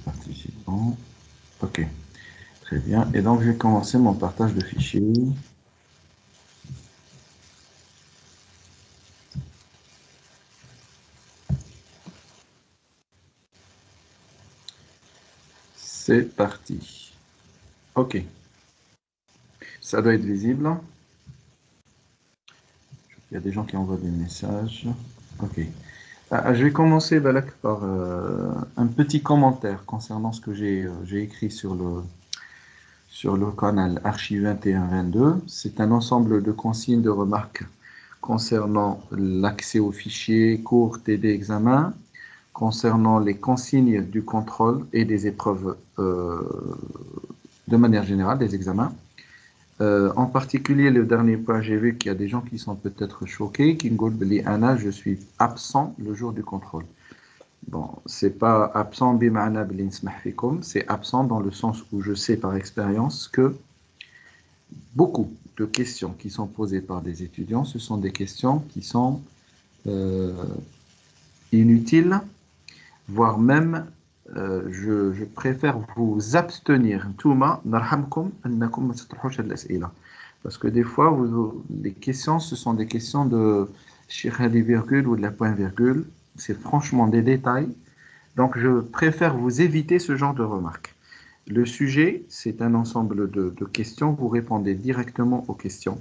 participants. OK, très bien. Et donc, je vais commencer mon partage de fichiers. C'est parti. OK, ça doit être visible. Il y a des gens qui envoient des messages. OK. Je vais commencer, Balak, par un petit commentaire concernant ce que j'ai écrit sur le canal Archi 21-22. C'est un ensemble de consignes de remarques concernant l'accès aux fichiers, cours, TD, examen, concernant les consignes du contrôle et des épreuves de manière générale, des examens. En particulier, le dernier point, j'ai vu qu'il y a des gens qui sont peut-être choqués, qui me disent Anna, je suis absent le jour du contrôle. Bon, c'est pas absent, c'est absent dans le sens où je sais par expérience que beaucoup de questions qui sont posées par des étudiants, ce sont des questions qui sont euh, inutiles, voire même, je préfère vous abstenir. Parce que des fois, les questions, ce sont des questions de des virgules ou de la point-virgule. C'est franchement des détails. Donc, je préfère vous éviter ce genre de remarques. Le sujet, c'est un ensemble de questions. Vous répondez directement aux questions.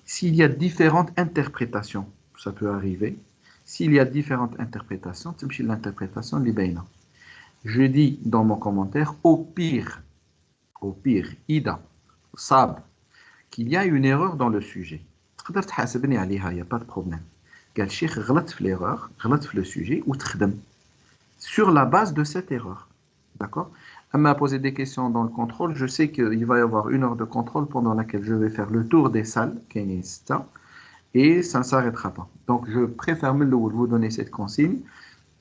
S'il y a différentes interprétations, ça peut arriver. S'il y a différentes interprétations, c'est l'interprétation libaina. Je dis dans mon commentaire, au pire, Ida, Sab, qu'il y a une erreur dans le sujet. تقدر تحاسبني عليها, il n'y a pas de problème. قال الشيخ غلط في l'erreur, غلط في le sujet, وتخدم sur la base de cette erreur. D'accord? Elle m'a posé des questions dans le contrôle. Je sais qu'il va y avoir une heure de contrôle pendant laquelle je vais faire le tour des salles, et ça ne s'arrêtera pas. Donc, je préfère vous donner cette consigne.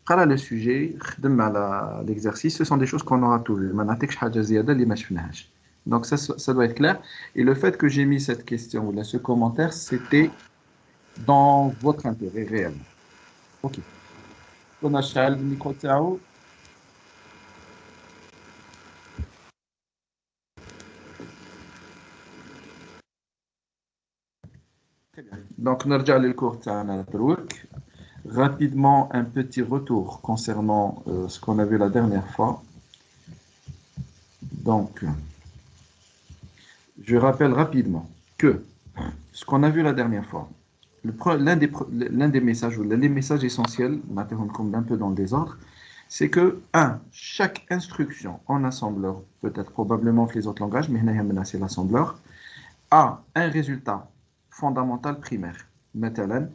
Voilà le sujet, l'exercice, ce sont des choses qu'on aura tous vues. Donc, ça doit être clair. Et le fait que j'ai mis cette question, ou ce commentaire, c'était dans votre intérêt réel. OK. On a le micro تاعو. Donc, نرجع للcours تاعنا دروك. Rapidement, un petit retour concernant ce qu'on a vu la dernière fois. Donc, je rappelle rapidement que ce qu'on a vu la dernière fois, l'un des messages, ou les messages essentiels, un peu dans le désordre, c'est que, chaque instruction en assembleur, peut-être probablement que les autres langages, mais c'est l'assembleur, a un résultat fondamental primaire. Maintenant,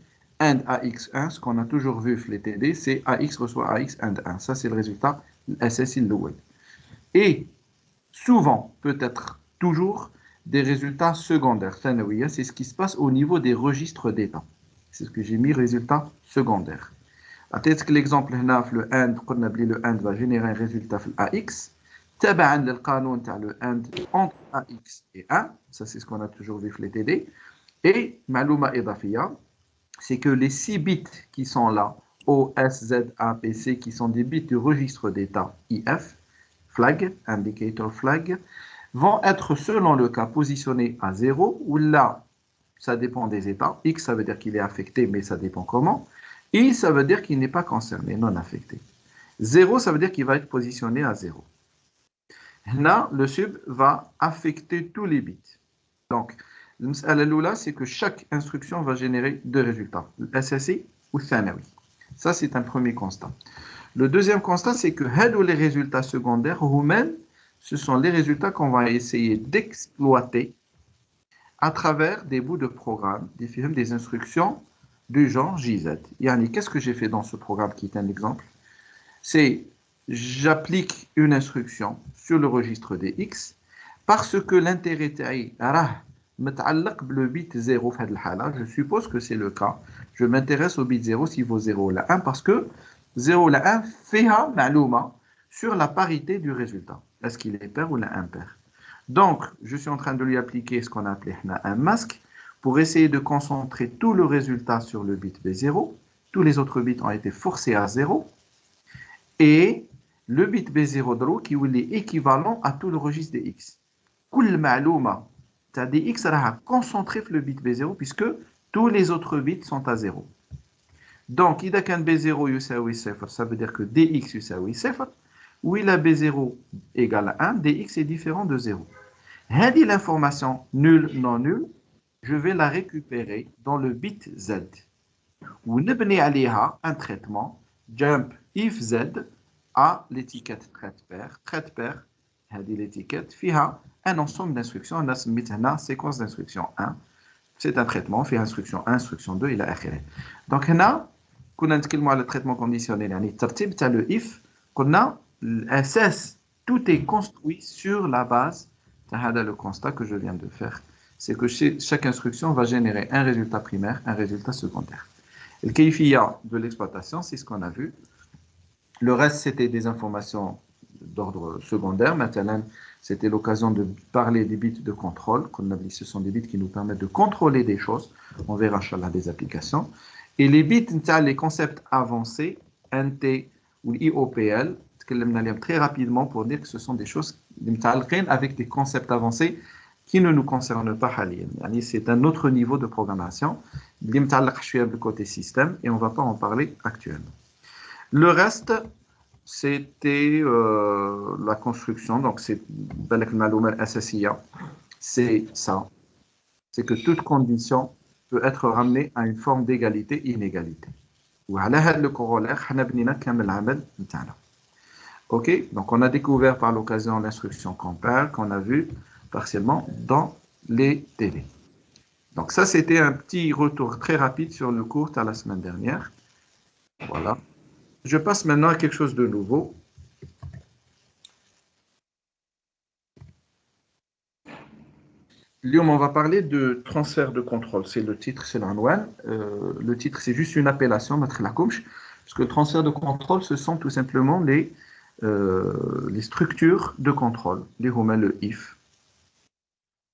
AND AX1, ce qu'on a toujours vu les TD, c'est AX reçoit AX AND 1. Ça, c'est le résultat SSI Lowell. Et souvent, peut-être toujours, des résultats secondaires. C'est ce qui se passe au niveau des registres d'état. C'est ce que j'ai mis, résultats secondaires. Peut-être que l'exemple, le AND va générer un résultat AX. تبعا للقانون تاع le AND entre AX et 1. Ça, c'est ce qu'on a toujours vu les TD. Et, معلومة إضافية, c'est que les 6 bits qui sont là, O, S, Z, A, P, C, qui sont des bits du registre d'état IF, flag, indicator flag, vont être, selon le cas, positionnés à 0, où là, ça dépend des états. X, ça veut dire qu'il est affecté, mais ça dépend comment. Y, ça veut dire qu'il n'est pas concerné, non affecté. 0, ça veut dire qu'il va être positionné à 0. Là, le sub va affecter tous les bits. Donc, l'oula, c'est que chaque instruction va générer deux résultats, le SSI ou le Thanawi. Ça, c'est un premier constat. Le deuxième constat, c'est que les résultats secondaires, ce sont les résultats qu'on va essayer d'exploiter à travers des bouts de programme, des instructions du genre JZ. Yani, qu'est-ce que j'ai fait dans ce programme qui est un exemple? C'est j'applique une instruction sur le registre des X parce que l'intérêt تاعي متعلق le bit 0 في هذه الحالة. Je suppose que c'est le cas. Je m'intéresse au bit 0 s'il vaut 0 ou 1 parce que 0 ou 1 فيها معلومة sur la parité du résultat. Est-ce qu'il est pair ou impair? Donc, je suis en train de lui appliquer ce qu'on a appelé un masque pour essayer de concentrer tout le résultat sur le bit B0. Tous les autres bits ont été forcés à 0. Et le bit B0 درو qui est équivalent à tout le registre des X. كل معلومة تاع des X راها concentrée في le bit B0 puisque tous les autres bits sont à 0. Donc, إذا كان B0 يساوي 0, ça veut dire que dx يساوي 0. Où il a B0 égale à 1, dx est différent de 0. هذه l'information nulle, non nulle, je vais la récupérer dans le bit Z. ونبني عليها un traitement jump if Z à l'étiquette trait pair هذه l'étiquette فيها un ensemble d'instructions أنا سميت هنا séquence d'instructions 1. C'est un traitement fait instruction 1 instruction 2 إلى آخره. Donc هنا كنا نتكلموا على التريتمون كونديسيونيل يعني الترتيب تاع le if قلنا الأساس tout est construit sur la base de le constat que je viens de faire. C'est que chaque instruction va générer un résultat primaire, un résultat secondaire. Et le kayfiyya de l'exploitation, c'est ce qu'on a vu. Le reste, c'était des informations d'ordre secondaire. Maintenant, c'était l'occasion de parler des bits de contrôle. Comme on a dit, ce sont des bits qui nous permettent de contrôler des choses. On verra, inchallah, des applications. Et les bits, les concepts avancés, NT ou IOPL, très rapidement pour dire que ce sont des choses avec des concepts avancés qui ne nous concernent pas. C'est un autre niveau de programmation, le côté système, et on ne va pas en parler actuellement. Le reste, c'était la construction, donc c'est c'est ça, c'est que toute condition peut être ramenée à une forme d'égalité-inégalité. وعلى le corollaire, ok, donc on a découvert par l'occasion l'instruction compare qu'on a vu partiellement dans les télés. Donc ça, c'était un petit retour très rapide sur le cours à la semaine dernière. Voilà. Je passe maintenant à quelque chose de nouveau. Lyon, on va parler de transfert de contrôle. C'est le titre, c'est l'anouane. Le titre, c'est juste une appellation, parce que le transfert de contrôle, ce sont tout simplement les structures de contrôle, les hommes le if,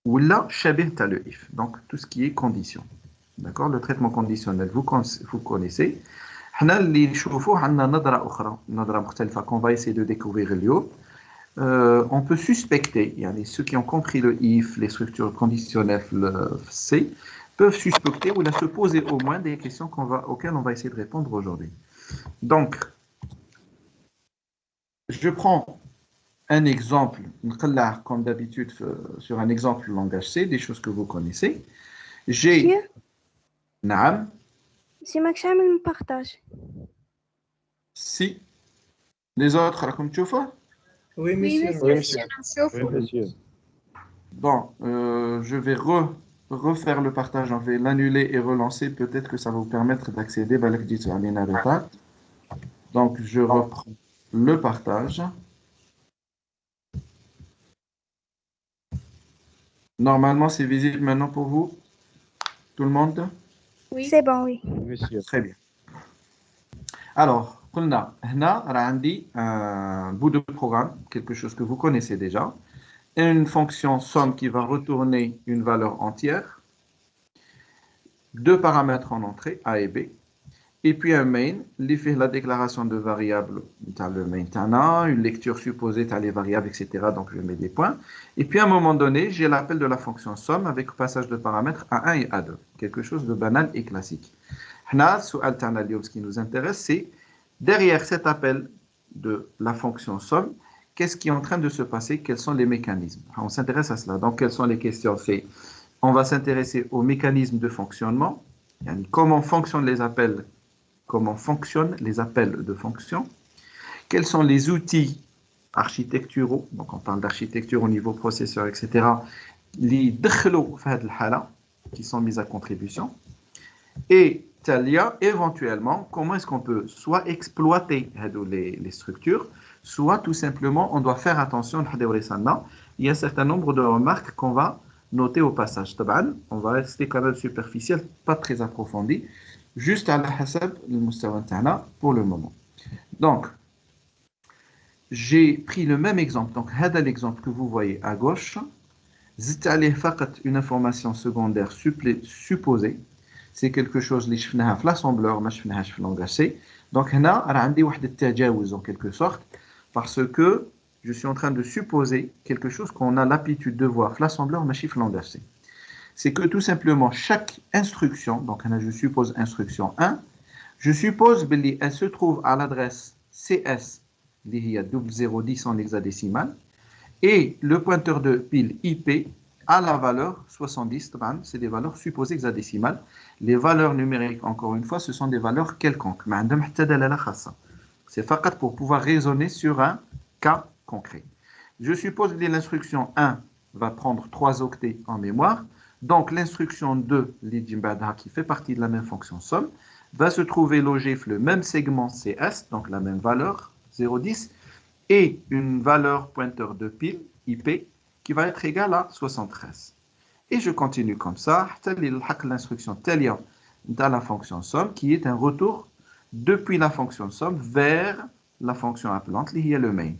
ou là, shabih ta le if, donc tout ce qui est condition. D'accord, le traitement conditionnel, vous connaissez. On va essayer de découvrir on peut suspecter, ceux qui ont compris le if, les structures conditionnelles, le C, peuvent suspecter ou se poser au moins des questions auxquelles on va essayer de répondre aujourd'hui. Donc, je prends un exemple, comme d'habitude, sur un exemple langage C, des choses que vous connaissez. J'ai... Naam. Si Maxime me partage. Si. Les autres, comme tu vois? Oui, monsieur. Oui, monsieur. Bon, je vais refaire le partage. On va l'annuler et relancer. Peut-être que ça va vous permettre d'accéder à l'édition. Donc, je reprends le partage. Normalement, c'est visible maintenant pour vous? Tout le monde? Oui. C'est bon, oui. Monsieur. Très bien. Alors, on a un bout de programme, quelque chose que vous connaissez déjà, une fonction somme qui va retourner une valeur entière, deux paramètres en entrée, A et B, et puis un main, qui fait la déclaration de variables, le main, une lecture supposée, les variables, etc. Donc, je mets des points. Et puis, à un moment donné, j'ai l'appel de la fonction somme avec passage de paramètres A1 et A2. Quelque chose de banal et classique. Ce qui nous intéresse, c'est derrière cet appel de la fonction somme, qu'est-ce qui est en train de se passer? Quels sont les mécanismes? On s'intéresse à cela. Donc, quelles sont les questions? On va s'intéresser aux mécanismes de fonctionnement. Comment fonctionnent les appels? Comment fonctionnent les appels de fonction? Quels sont les outils architecturaux? Donc, on parle d'architecture au niveau processeur, etc. Les qui sont mis à contribution. Et Talia, éventuellement, comment est-ce qu'on peut soit exploiter les structures, soit tout simplement, on doit faire attention. Il y a un certain nombre de remarques qu'on va noter au passage. On va rester quand même superficiel, pas très approfondi, juste à la hasab le mustawa ta'ala pour le moment. Donc, j'ai pris le même exemple. Donc, l'exemple que vous voyez à gauche, une information secondaire supposée. C'est quelque chose اللي شفناها في l'assembleur ما شفناهاش في langage C. Donc هنا راه عندي واحد التجاوز en quelque sorte Parce que je suis en train de supposer quelque chose qu'on a l'habitude de voir. L'assembleur m'a chiffre l'inversé. C'est que tout simplement, chaque instruction, donc je suppose instruction 1, je suppose qu'elle se trouve à l'adresse CS, il y a 010 en hexadécimal, et le pointeur de pile IP à la valeur 70, c'est des valeurs supposées hexadécimales. Les valeurs numériques, encore une fois, ce sont des valeurs quelconques. C'est fakat pour pouvoir raisonner sur un cas concret. Je suppose que l'instruction 1 va prendre 3 octets en mémoire. Donc l'instruction 2, qui fait partie de la même fonction somme, va se trouver logée le même segment CS, donc la même valeur, 0,10, et une valeur pointeur de pile, IP, qui va être égale à 73. Et je continue comme ça, l'instruction talia dans la fonction somme, qui est un retour depuis la fonction somme vers la fonction appelante, qui est le main.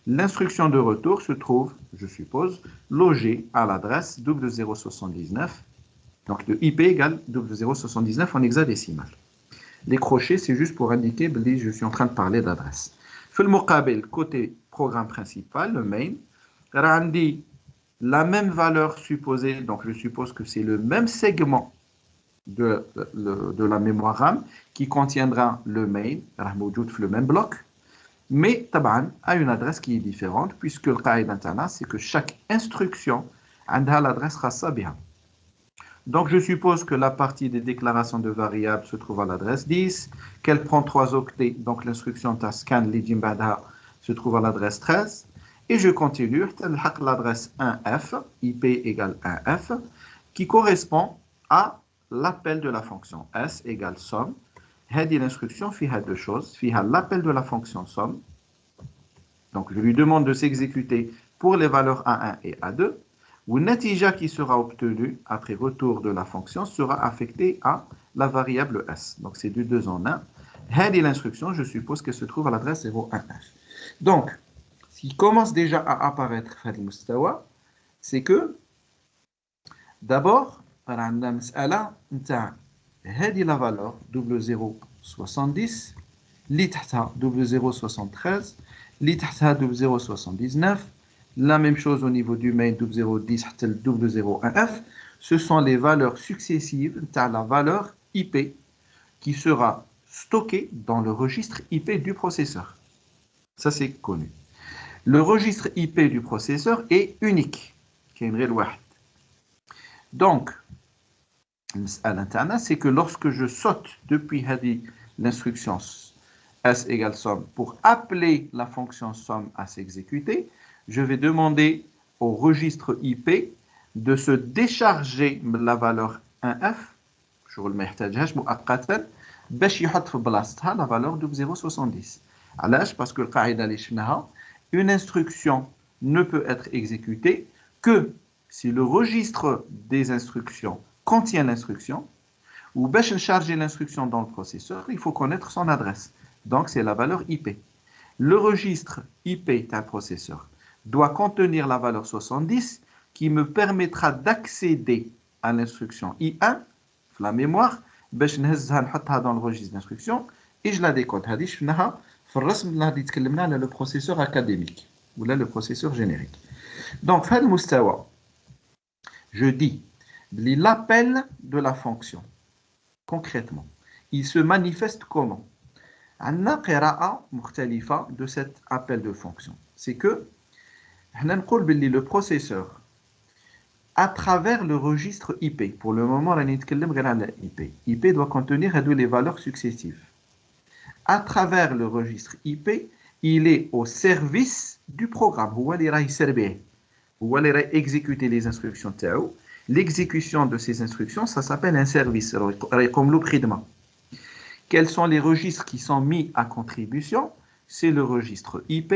L'instruction de retour se trouve, je suppose, logée à l'adresse 079, donc le IP égale 079 en hexadécimal. Les crochets, c'est juste pour indiquer que je suis en train de parler d'adresse. Fait le muqabil, côté programme principal, le main, randi la même valeur supposée, donc je suppose que c'est le même segment de la mémoire RAM qui contiendra le main, le même bloc, mais taban a une adresse qui est différente, puisque le qaïd interne, c'est que chaque instruction a l'adresse khassa biha. Donc, je suppose que la partie des déclarations de variables se trouve à l'adresse 10, qu'elle prend 3 octets, donc l'instruction tascan li se trouve à l'adresse 13, et je continue, l'adresse 1f, ip égale 1f, qui correspond à l'appel de la fonction s égale somme. L'instruction fait deux choses, fait l'appel de la fonction somme, donc je lui demande de s'exécuter pour les valeurs A1 et A2, ou le natija qui sera obtenu après retour de la fonction sera affecté à la variable s. Donc c'est du 2 en 1. L'instruction, je suppose qu'elle se trouve à l'adresse 0,1h. Donc, ce qui commence déjà à apparaître c'est que d'abord, la valeur 0,070, li tahta 0,073, li tahta 0,079, la même chose au niveau du main 0,10 0,01f, ce sont les valeurs successives de la valeur IP qui sera stockée dans le registre IP du processeur. Ça, c'est connu. Le registre IP du processeur est unique. Donc, à l'interne, c'est que lorsque je saute depuis l'instruction s égale somme pour appeler la fonction somme à s'exécuter, je vais demander au registre IP de se décharger la valeur 1f, je le la valeur de 0,70. Parce que le qaïda une instruction ne peut être exécutée que si le registre des instructions contient l'instruction, ou pour charger l'instruction dans le processeur, il faut connaître son adresse. Donc, c'est la valeur IP. Le registre IP d'un processeur doit contenir la valeur 70 qui me permettra d'accéder à l'instruction I1, la mémoire, dans le registre d'instruction, et je la décode. Le processeur académique, ou là le processeur générique. Donc, je dis l'appel de la fonction, concrètement, il se manifeste comment? De cet appel de fonction, c'est que le processeur, à travers le registre IP, pour le moment, IP doit contenir les valeurs successives. À travers le registre IP, il est au service du programme. Il va exécuter les instructions. L'exécution de ces instructions, ça s'appelle un service, comme l'opridement. Quels sont les registres qui sont mis à contribution? C'est le registre IP,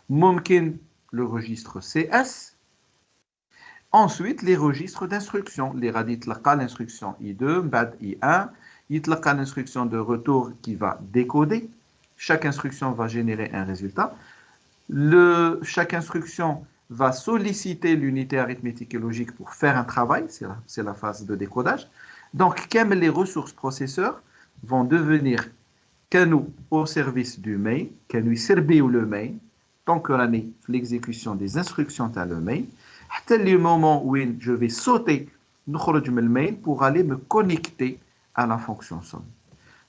mumkin le registre CS, ensuite les registres d'instruction. Les radit l'instruction I2, bad I1, yitlaqa l'instruction de retour qui va décoder. Chaque instruction va générer un résultat. Chaque instruction va solliciter l'unité arithmétique et logique pour faire un travail, c'est la phase de décodage. Donc, comme les ressources processeurs vont devenir كانوا au service du main, كانوا يسربيو le main, tant que راني في l'exécution des instructions تاع le main, حتى le moment où je vais sauter نخرج من le main pour aller me connecter à la fonction somme.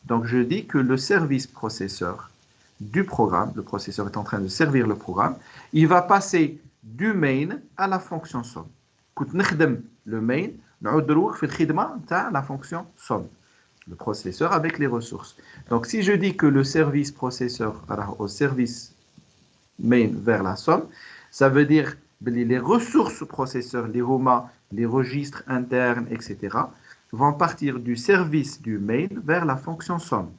Donc je dis que le service processeur du programme, le processeur est en train de servir le programme, il va passer du main à la fonction somme. كنت نخدم le main, نعود نروح في الخدمة تاع la fonction somme. Le processeur avec les ressources. Donc, si je dis que le service processeur au service main vers la somme, ça veut dire que les ressources processeurs, les ROMA, les registres internes, etc., vont partir du service du main vers la fonction somme.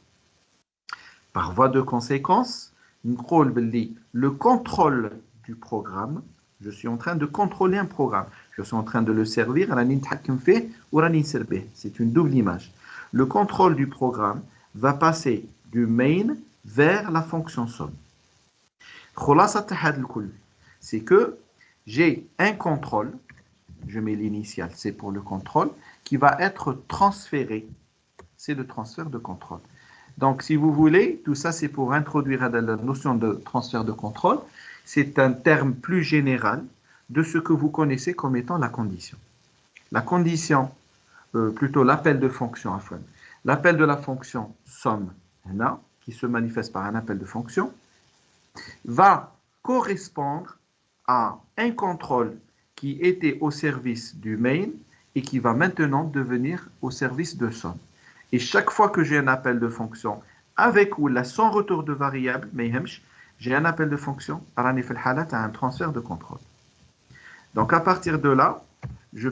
Par voie de conséquence, le contrôle du programme, je suis en train de contrôler un programme, je suis en train de le servir, c'est une double image. Le contrôle du programme va passer du main vers la fonction somme. C'est que j'ai un contrôle, je mets l'initiale, c'est pour le contrôle, qui va être transféré. C'est le transfert de contrôle. Donc, si vous voulez, tout ça, c'est pour introduire la notion de transfert de contrôle. C'est un terme plus général de ce que vous connaissez comme étant la condition. La condition, plutôt l'appel de fonction, l'appel de la fonction somme, qui se manifeste par un appel de fonction, va correspondre à un contrôle qui était au service du main et qui va maintenant devenir au service de somme. Et chaque fois que j'ai un appel de fonction avec ou sans retour de variable, j'ai un appel de fonction, un transfert de contrôle. Donc à partir de là, je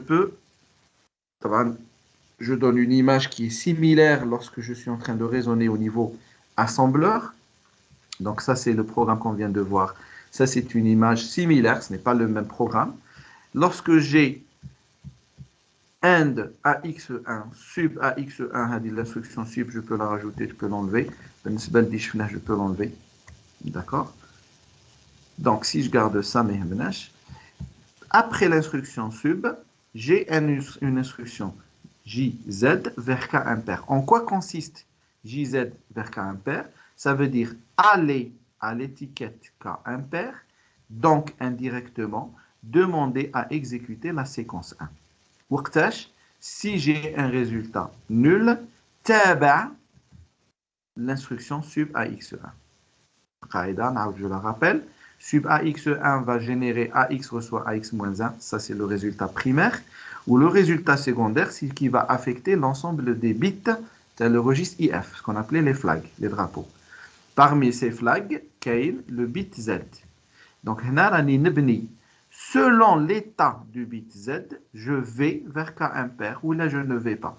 donne une image qui est similaire lorsque je suis en train de raisonner au niveau assembleur. Donc ça, c'est le programme qu'on vient de voir. Ça, c'est une image similaire, ce n'est pas le même programme. Lorsque j'ai AND AX1, sub AX1, l'instruction sub, je peux la rajouter, je peux l'enlever. Je peux l'enlever. D'accord? Donc, si je garde ça, après l'instruction sub, j'ai une instruction JZ vers K impair. En quoi consiste JZ vers K impair? Ça veut dire aller à l'étiquette K impair, donc indirectement demander à exécuter la séquence 1. وقتاش, si j'ai un résultat nul, تابع l'instruction sub AX1. Je la rappelle, sub AX1 va générer AX reçoit AX-1, ça c'est le résultat primaire, ou le résultat secondaire, c'est qui va affecter l'ensemble des bits, c'est le registre IF, ce qu'on appelait les flags, les drapeaux. Parmi ces flags, il y a le bit Z. Donc, selon l'état du bit Z, je vais vers K impair ou là je ne vais pas.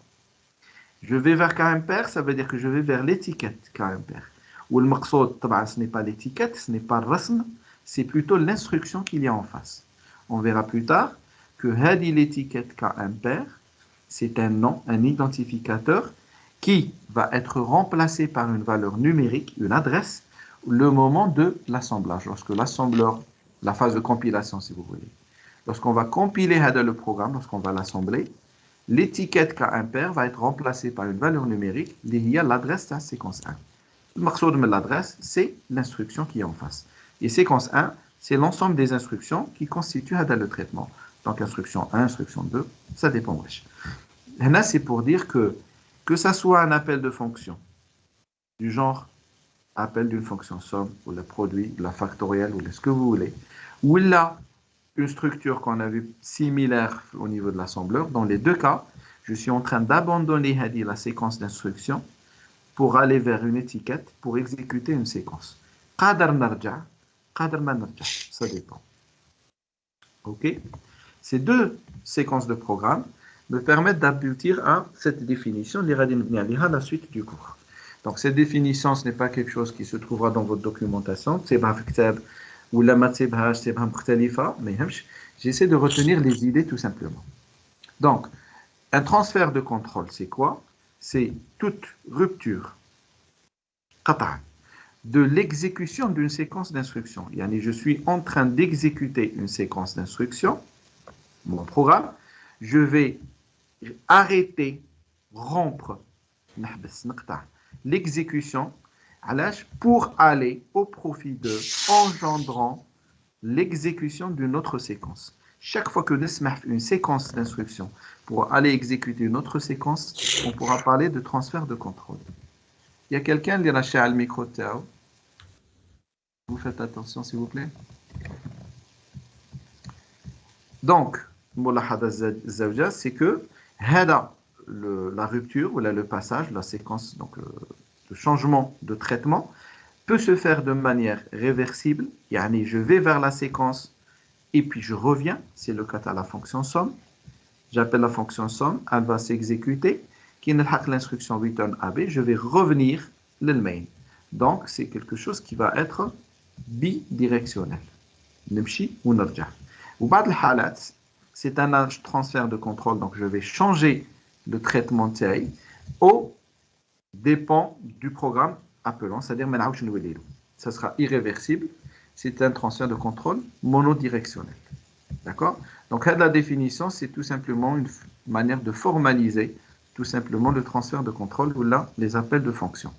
Je vais vers K impair, ça veut dire que je vais vers l'étiquette K impair. Ou le maqsoud, ce n'est pas l'étiquette, ce n'est pas le rasm, c'est plutôt l'instruction qu'il y a en face. On verra plus tard que l'étiquette K impair, c'est un nom, un identificateur qui va être remplacé par une valeur numérique, une adresse, le moment de l'assemblage, lorsque l'assembleur, la phase de compilation si vous voulez. Lorsqu'on va compiler le programme, lorsqu'on va l'assembler, l'étiquette K impair va être remplacée par une valeur numérique, liée à l'adresse de la séquence 1. Le maqsoud de l'adresse, c'est l'instruction qui est en face. Et séquence 1, c'est l'ensemble des instructions qui constituent le traitement. Donc instruction 1, instruction 2, ça dépend. Là, c'est pour dire que ça soit un appel de fonction, du genre appel d'une fonction somme, ou le produit, la factorielle, ou ce que vous voulez, ou là, une structure qu'on a vue similaire au niveau de l'assembleur, dans les deux cas, je suis en train d'abandonner la séquence d'instructions pour aller vers une étiquette, pour exécuter une séquence. Qadar narja, qadar ma narja, ça dépend. Ok? Ces deux séquences de programme me permettent d'aboutir à cette définition, à la suite du cours. Donc cette définition, ce n'est pas quelque chose qui se trouvera dans votre documentation, mais j'essaie de retenir les idées tout simplement. Donc, un transfert de contrôle, c'est quoi? C'est toute rupture de l'exécution d'une séquence d'instructions. Je suis en train d'exécuter une séquence d'instructions, mon programme, je vais arrêter, rompre l'exécution pour aller au profit de engendrant l'exécution d'une autre séquence. Chaque fois que nous avons une séquence d'instructions pour aller exécuter une autre séquence, on pourra parler de transfert de contrôle. Il y a quelqu'un qui a lâché le micro. Vous faites attention, s'il vous plaît. Donc, c'est que la rupture ou le passage, la séquence, donc le changement de traitement, peut se faire de manière réversible. Yani, je vais vers la séquence et puis je reviens. C'est le cas à la fonction somme. J'appelle la fonction somme, elle va s'exécuter. L'instruction return AB, je vais revenir le main. Donc, c'est quelque chose qui va être bidirectionnel. Nimshi ou narja. Ou bad halat, c'est un transfert de contrôle, donc je vais changer le traitement TI au dépend du programme appelant, c'est-à-dire ça sera irréversible. C'est un transfert de contrôle monodirectionnel. D'accord? Donc, la définition, c'est tout simplement une manière de formaliser tout simplement le transfert de contrôle ou là, les appels de fonction.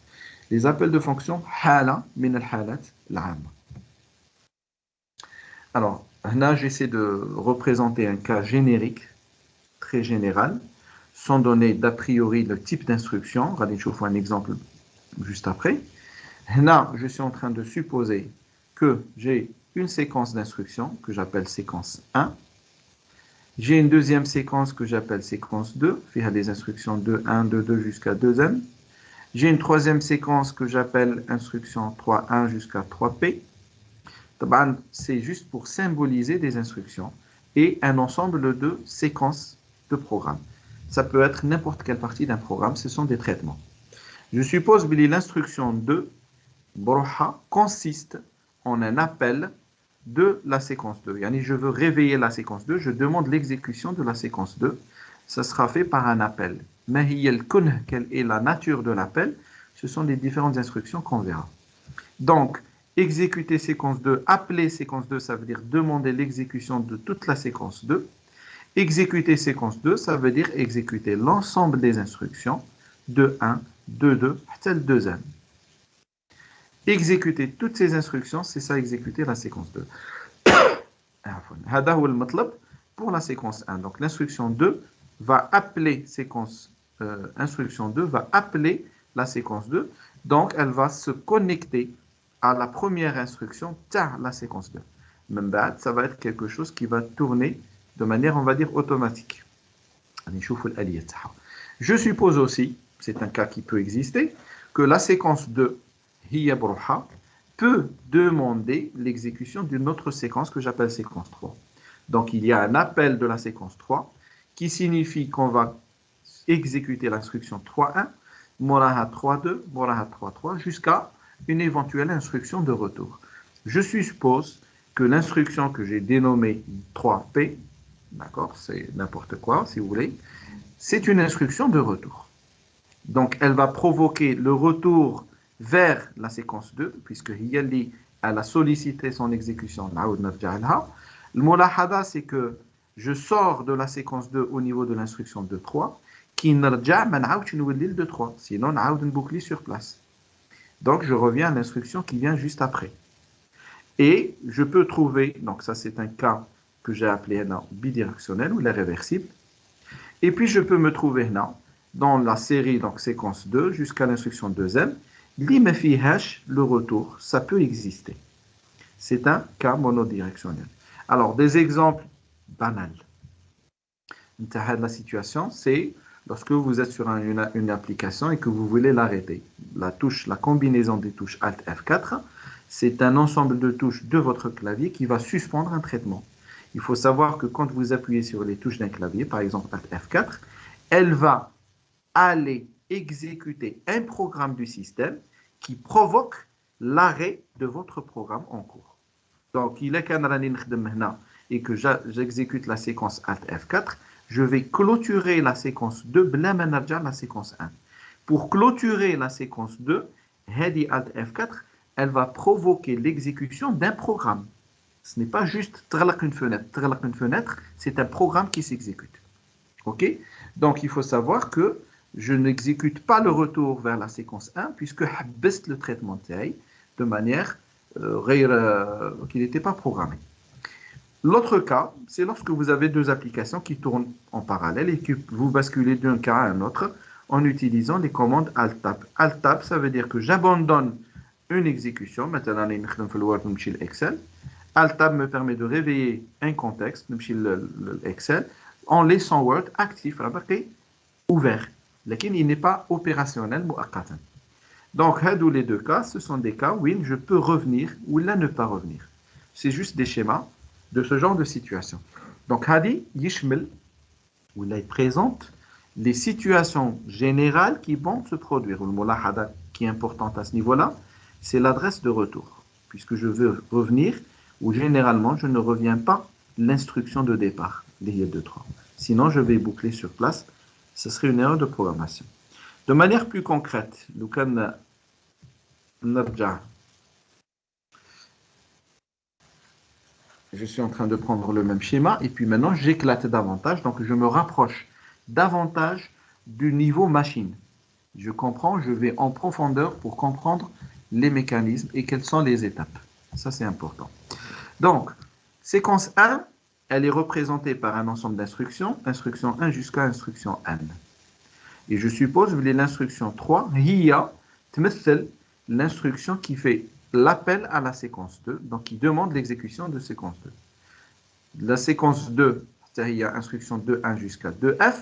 Les appels de fonction, hala min al-halat al-amma. Alors, là, j'essaie de représenter un cas générique, très général, sans donner d'a priori le type d'instruction. Regardez, je vous fais un exemple juste après. Là, je suis en train de supposer que j'ai une séquence d'instructions que j'appelle séquence 1. J'ai une deuxième séquence que j'appelle séquence 2, il y a des instructions de 1, de 2 jusqu'à 2n. J'ai une troisième séquence que j'appelle instruction 3.1 jusqu'à 3p. C'est juste pour symboliser des instructions et un ensemble de séquences de programmes. Ça peut être n'importe quelle partie d'un programme, ce sont des traitements. Je suppose que l'instruction 2, Broha, consiste en un appel de la séquence 2. Yani je veux réveiller la séquence 2, je demande l'exécution de la séquence 2. Ça sera fait par un appel. Quelle est la nature de l'appel? Ce sont les différentes instructions qu'on verra. Donc, exécuter séquence 2, appeler séquence 2, ça veut dire demander l'exécution de toute la séquence 2. Exécuter séquence 2, ça veut dire exécuter l'ensemble des instructions de 1, de 2, tel 2n. Exécuter toutes ces instructions, c'est ça, exécuter la séquence 2. Pour la séquence 1. Donc, l'instruction 2 va appeler instruction 2 va appeler la séquence 2. Donc, elle va se connecter à la première instruction, la séquence 2. Même ça va être quelque chose qui va tourner de manière, on va dire, automatique. Je suppose aussi, c'est un cas qui peut exister, que la séquence 2, hiya bruha, peut demander l'exécution d'une autre séquence que j'appelle séquence 3. Donc, il y a un appel de la séquence 3 qui signifie qu'on va exécuter l'instruction 3.1, moraha 3.2, moraha 3.3, jusqu'à une éventuelle instruction de retour. Je suppose que l'instruction que j'ai dénommée 3P, d'accord, c'est n'importe quoi, si vous voulez, c'est une instruction de retour. Donc, elle va provoquer le retour vers la séquence 2, puisque Hiyali, elle a sollicité son exécution. Le mulahada, c'est que je sors de la séquence 2 au niveau de l'instruction 2.3, qui n'arja de 3, sinon on a une boucle sur place. Donc, je reviens à l'instruction qui vient juste après. Et je peux trouver, donc ça c'est un cas que j'ai appelé bidirectionnel ou réversible. Et puis, je peux me trouver dans la série, donc séquence 2, jusqu'à l'instruction 2m, le retour, ça peut exister. C'est un cas monodirectionnel. Alors, des exemples banals. La situation, c'est lorsque vous êtes sur une application et que vous voulez l'arrêter. La combinaison des touches Alt F4, c'est un ensemble de touches de votre clavier qui va suspendre un traitement. Il faut savoir que quand vous appuyez sur les touches d'un clavier, par exemple Alt F4, elle va aller exécuter un programme du système qui provoque l'arrêt de votre programme en cours. Donc, il est qu'un et que j'exécute la séquence Alt F4, je vais clôturer la séquence 2, la séquence 1. Pour clôturer la séquence 2, Hedi Alt F4, elle va provoquer l'exécution d'un programme. Ce n'est pas juste une fenêtre. Une fenêtre, c'est un programme qui s'exécute. Ok? Donc, il faut savoir que je n'exécute pas le retour vers la séquence 1 puisque baisse le traitement de manière qui n'était pas programmée. L'autre cas, c'est lorsque vous avez deux applications qui tournent en parallèle et que vous basculez d'un cas à un autre en utilisant les commandes Alt-Tab. Alt-Tab, ça veut dire que j'abandonne une exécution. Maintenant, Excel. Alt-Tab me permet de réveiller un contexte, Excel, en laissant Word actif, ouvert. Mais il n'est pas opérationnel. Donc, les deux cas, ce sont des cas où je peux revenir ou là ne pas revenir. C'est juste des schémas de ce genre de situation. Donc, Hadi Yishmel, où là, il présente les situations générales qui vont se produire. Le mulahada qui est importante à ce niveau-là, c'est l'adresse de retour. Puisque je veux revenir, ou généralement, je ne reviens pas l'instruction de départ, les 2, 3. Sinon, je vais boucler sur place. Ce serait une erreur de programmation. De manière plus concrète, je suis en train de prendre le même schéma et puis maintenant j'éclate davantage, donc je me rapproche davantage du niveau machine. Je comprends, je vais en profondeur pour comprendre les mécanismes et quelles sont les étapes. Ça, c'est important. Donc, séquence 1, elle est représentée par un ensemble d'instructions, instruction 1 jusqu'à instruction n. Et je suppose que l'instruction 3, hiya, tmethel, l'instruction qui fait l'appel à la séquence 2, donc qui demande l'exécution de séquence 2. La séquence 2, c'est-à-dire instruction 2, 1 jusqu'à 2F,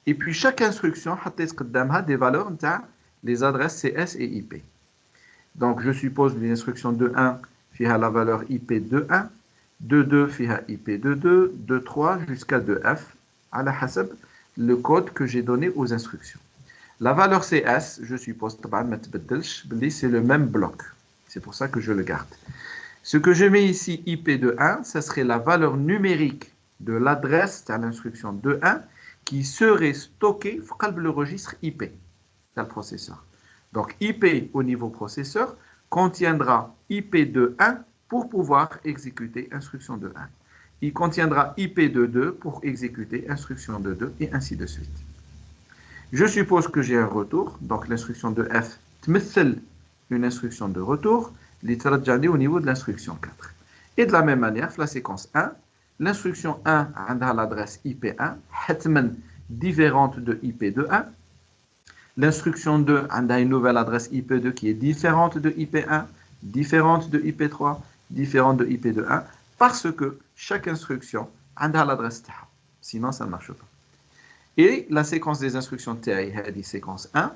et puis chaque instruction a des valeurs, les adresses CS et IP. Donc je suppose que l'instruction 2.1 fait la valeur IP 2.1, 2.2 fait IP 2.2, 2.3 jusqu'à 2F, à la hasab, le code que j'ai donné aux instructions. La valeur CS, je suppose, c'est le même bloc. C'est pour ça que je le garde. Ce que je mets ici, IP 2.1, ça serait la valeur numérique de l'adresse à l'instruction 2.1 qui serait stockée dans le registre IP, dans le processeur. Donc, IP au niveau processeur contiendra IP 2.1 pour pouvoir exécuter instruction 2.1. Il contiendra IP 2.2 pour exécuter instruction 2.2 et ainsi de suite. Je suppose que j'ai un retour, donc l'instruction de F tmethel une instruction de retour, l'itradjani au niveau de l'instruction 4. Et de la même manière, la séquence 1, l'instruction 1 a l'adresse IP1, hetman différente de IP2.1. L'instruction 2 a une nouvelle adresse IP2 qui est différente de IP1, différente de IP3, différente de IP2.1, parce que chaque instruction a l'adresse TAH. Sinon, ça ne marche pas. Et la séquence des instructions TAI, séquence 1,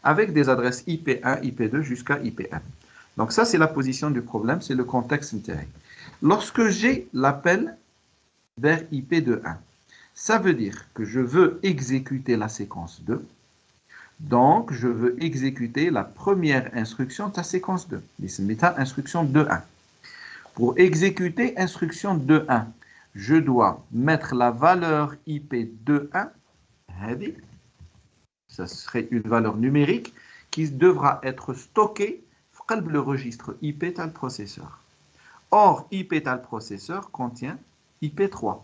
avec des adresses IP1, IP2 jusqu'à IPN. Donc ça, c'est la position du problème, c'est le contexte TAI. Lorsque j'ai l'appel vers IP2.1, ça veut dire que je veux exécuter la séquence 2, donc je veux exécuter la première instruction de la séquence 2, instruction 2.1. Pour exécuter instruction 2.1, je dois mettre la valeur IP 2.1, ça serait une valeur numérique qui devra être stockée dans le registre IP tal processeur. Or, IP tal processeur contient IP3.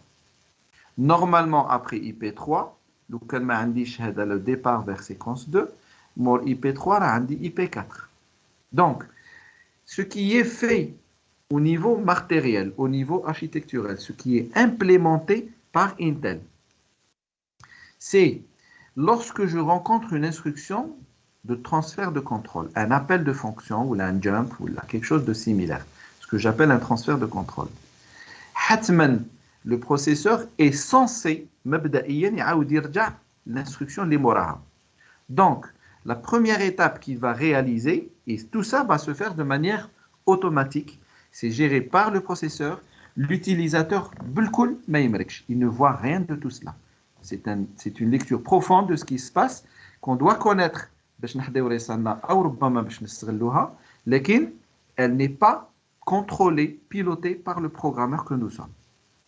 Normalement, après IP3, le départ vers séquence 2, mon IP3 a IP4. Donc, ce qui est fait au niveau matériel, au niveau architectural, ce qui est implémenté par Intel, c'est lorsque je rencontre une instruction de transfert de contrôle, un appel de fonction ou un jump ou quelque chose de similaire, ce que j'appelle un transfert de contrôle. Hatman, le processeur est censé l'instruction limoraha. Donc, la première étape qu'il va réaliser, et tout ça va se faire de manière automatique, c'est géré par le processeur, l'utilisateur, il ne voit rien de tout cela. C'est une lecture profonde de ce qui se passe, qu'on doit connaître, mais elle n'est pas contrôlée, pilotée par le programmeur que nous sommes.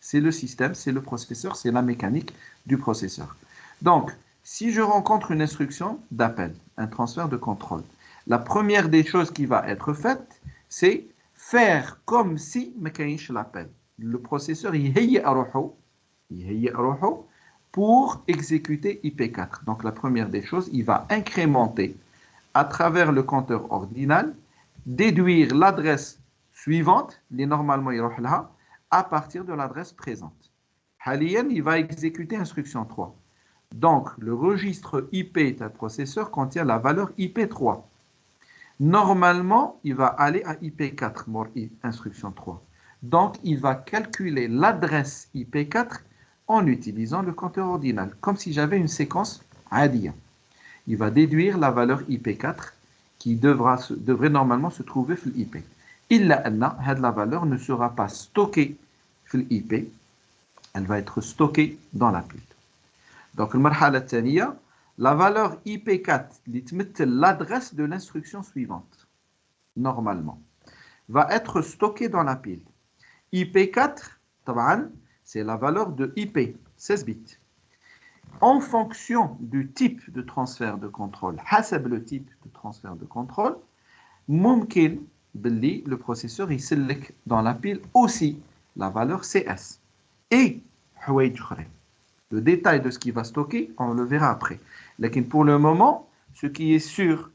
C'est le système, c'est le processeur, c'est la mécanique du processeur. Donc, si je rencontre une instruction d'appel, un transfert de contrôle, la première des choses qui va être faite, c'est faire comme si Mekanish l'appelle. Le processeur, pour exécuter IP4. Donc la première des choses, il va incrémenter à travers le compteur ordinal, déduire l'adresse suivante, les normalement يروح à partir de l'adresse présente. حاليا, il va exécuter instruction 3. Donc le registre IP d'un processeur contient la valeur IP3. Normalement, il va aller à IP4, instruction 3. Donc, il va calculer l'adresse IP4 en utilisant le compteur ordinal, comme si j'avais une séquence ADIA. Il va déduire la valeur IP4 qui devrait normalement se trouver dans l'IP. إلا أن la valeur ne sera pas stockée dans l'IP, elle va être stockée dans la pile. Donc, المرحلة الثانية, la valeur IP4 qui l'adresse de l'instruction suivante, normalement, va être stockée dans la pile. IP4, c'est la valeur de IP, 16 bits. En fonction du type de transfert de contrôle, le type de transfert de contrôle, ممكن باللي le processeur il sélectionne dans la pile aussi la valeur CS. Et le détail de ce qu'il va stocker, on le verra après. Mais pour le moment, ce qui est sûr,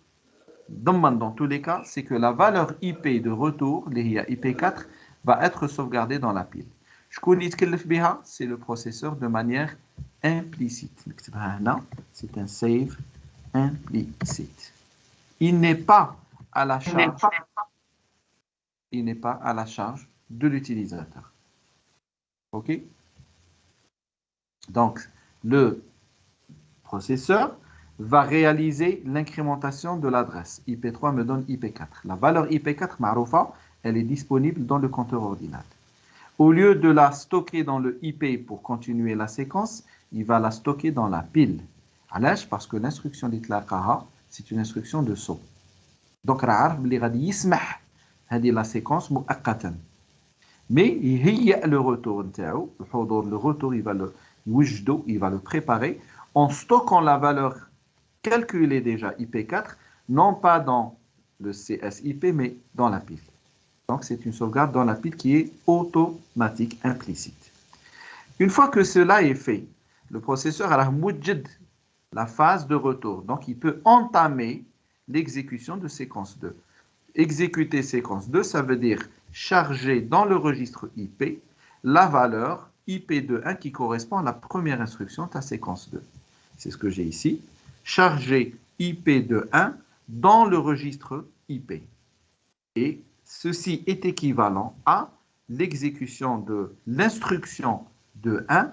dans tous les cas, c'est que la valeur IP de retour, IP4, va être sauvegardée dans la pile. C'est le processeur de manière implicite. C'est un save implicite. Il n'est pas à la charge. Il n'est pas à la charge de l'utilisateur. OK? Donc, le processeur va réaliser l'incrémentation de l'adresse. IP3 me donne IP4. La valeur IP4, maroufa, elle est disponible dans le compteur ordinal. Au lieu de la stocker dans le IP pour continuer la séquence, il va la stocker dans la pile. علاش? Parce que l'instruction d'Itlaqaha, c'est une instruction de saut. Donc, راه اللي غادي يسمح هذه la séquence مؤقتا. Mais il y a le retour نتاعو, le retour, il va le préparer en stockant la valeur calculée déjà IP4, non pas dans le CSIP, mais dans la pile. Donc, c'est une sauvegarde dans la pile qui est automatique, implicite. Une fois que cela est fait, le processeur a la phase de retour. Donc, il peut entamer l'exécution de séquence 2. Exécuter séquence 2, ça veut dire charger dans le registre IP la valeur IP21 qui correspond à la première instruction de la séquence 2. C'est ce que j'ai ici. Charger IP21 dans le registre IP. Et ceci est équivalent à l'exécution de l'instruction de 1.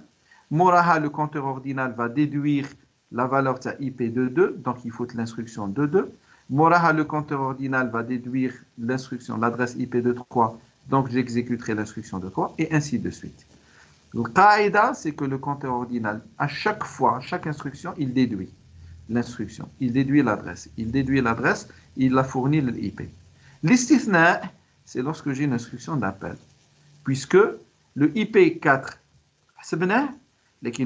Moraha, le compteur ordinal, va déduire la valeur de IP de 2, donc il faut l'instruction de 2. Moraha, le compteur ordinal, va déduire l'instruction, l'adresse IP de 3, donc j'exécuterai l'instruction de 3, et ainsi de suite. Le qaïda, c'est que le compteur ordinal, à chaque fois, à chaque instruction, il déduit l'instruction, il déduit l'adresse, il la fournit l'IP. L'istithna, c'est lorsque j'ai une instruction d'appel, puisque le IP4,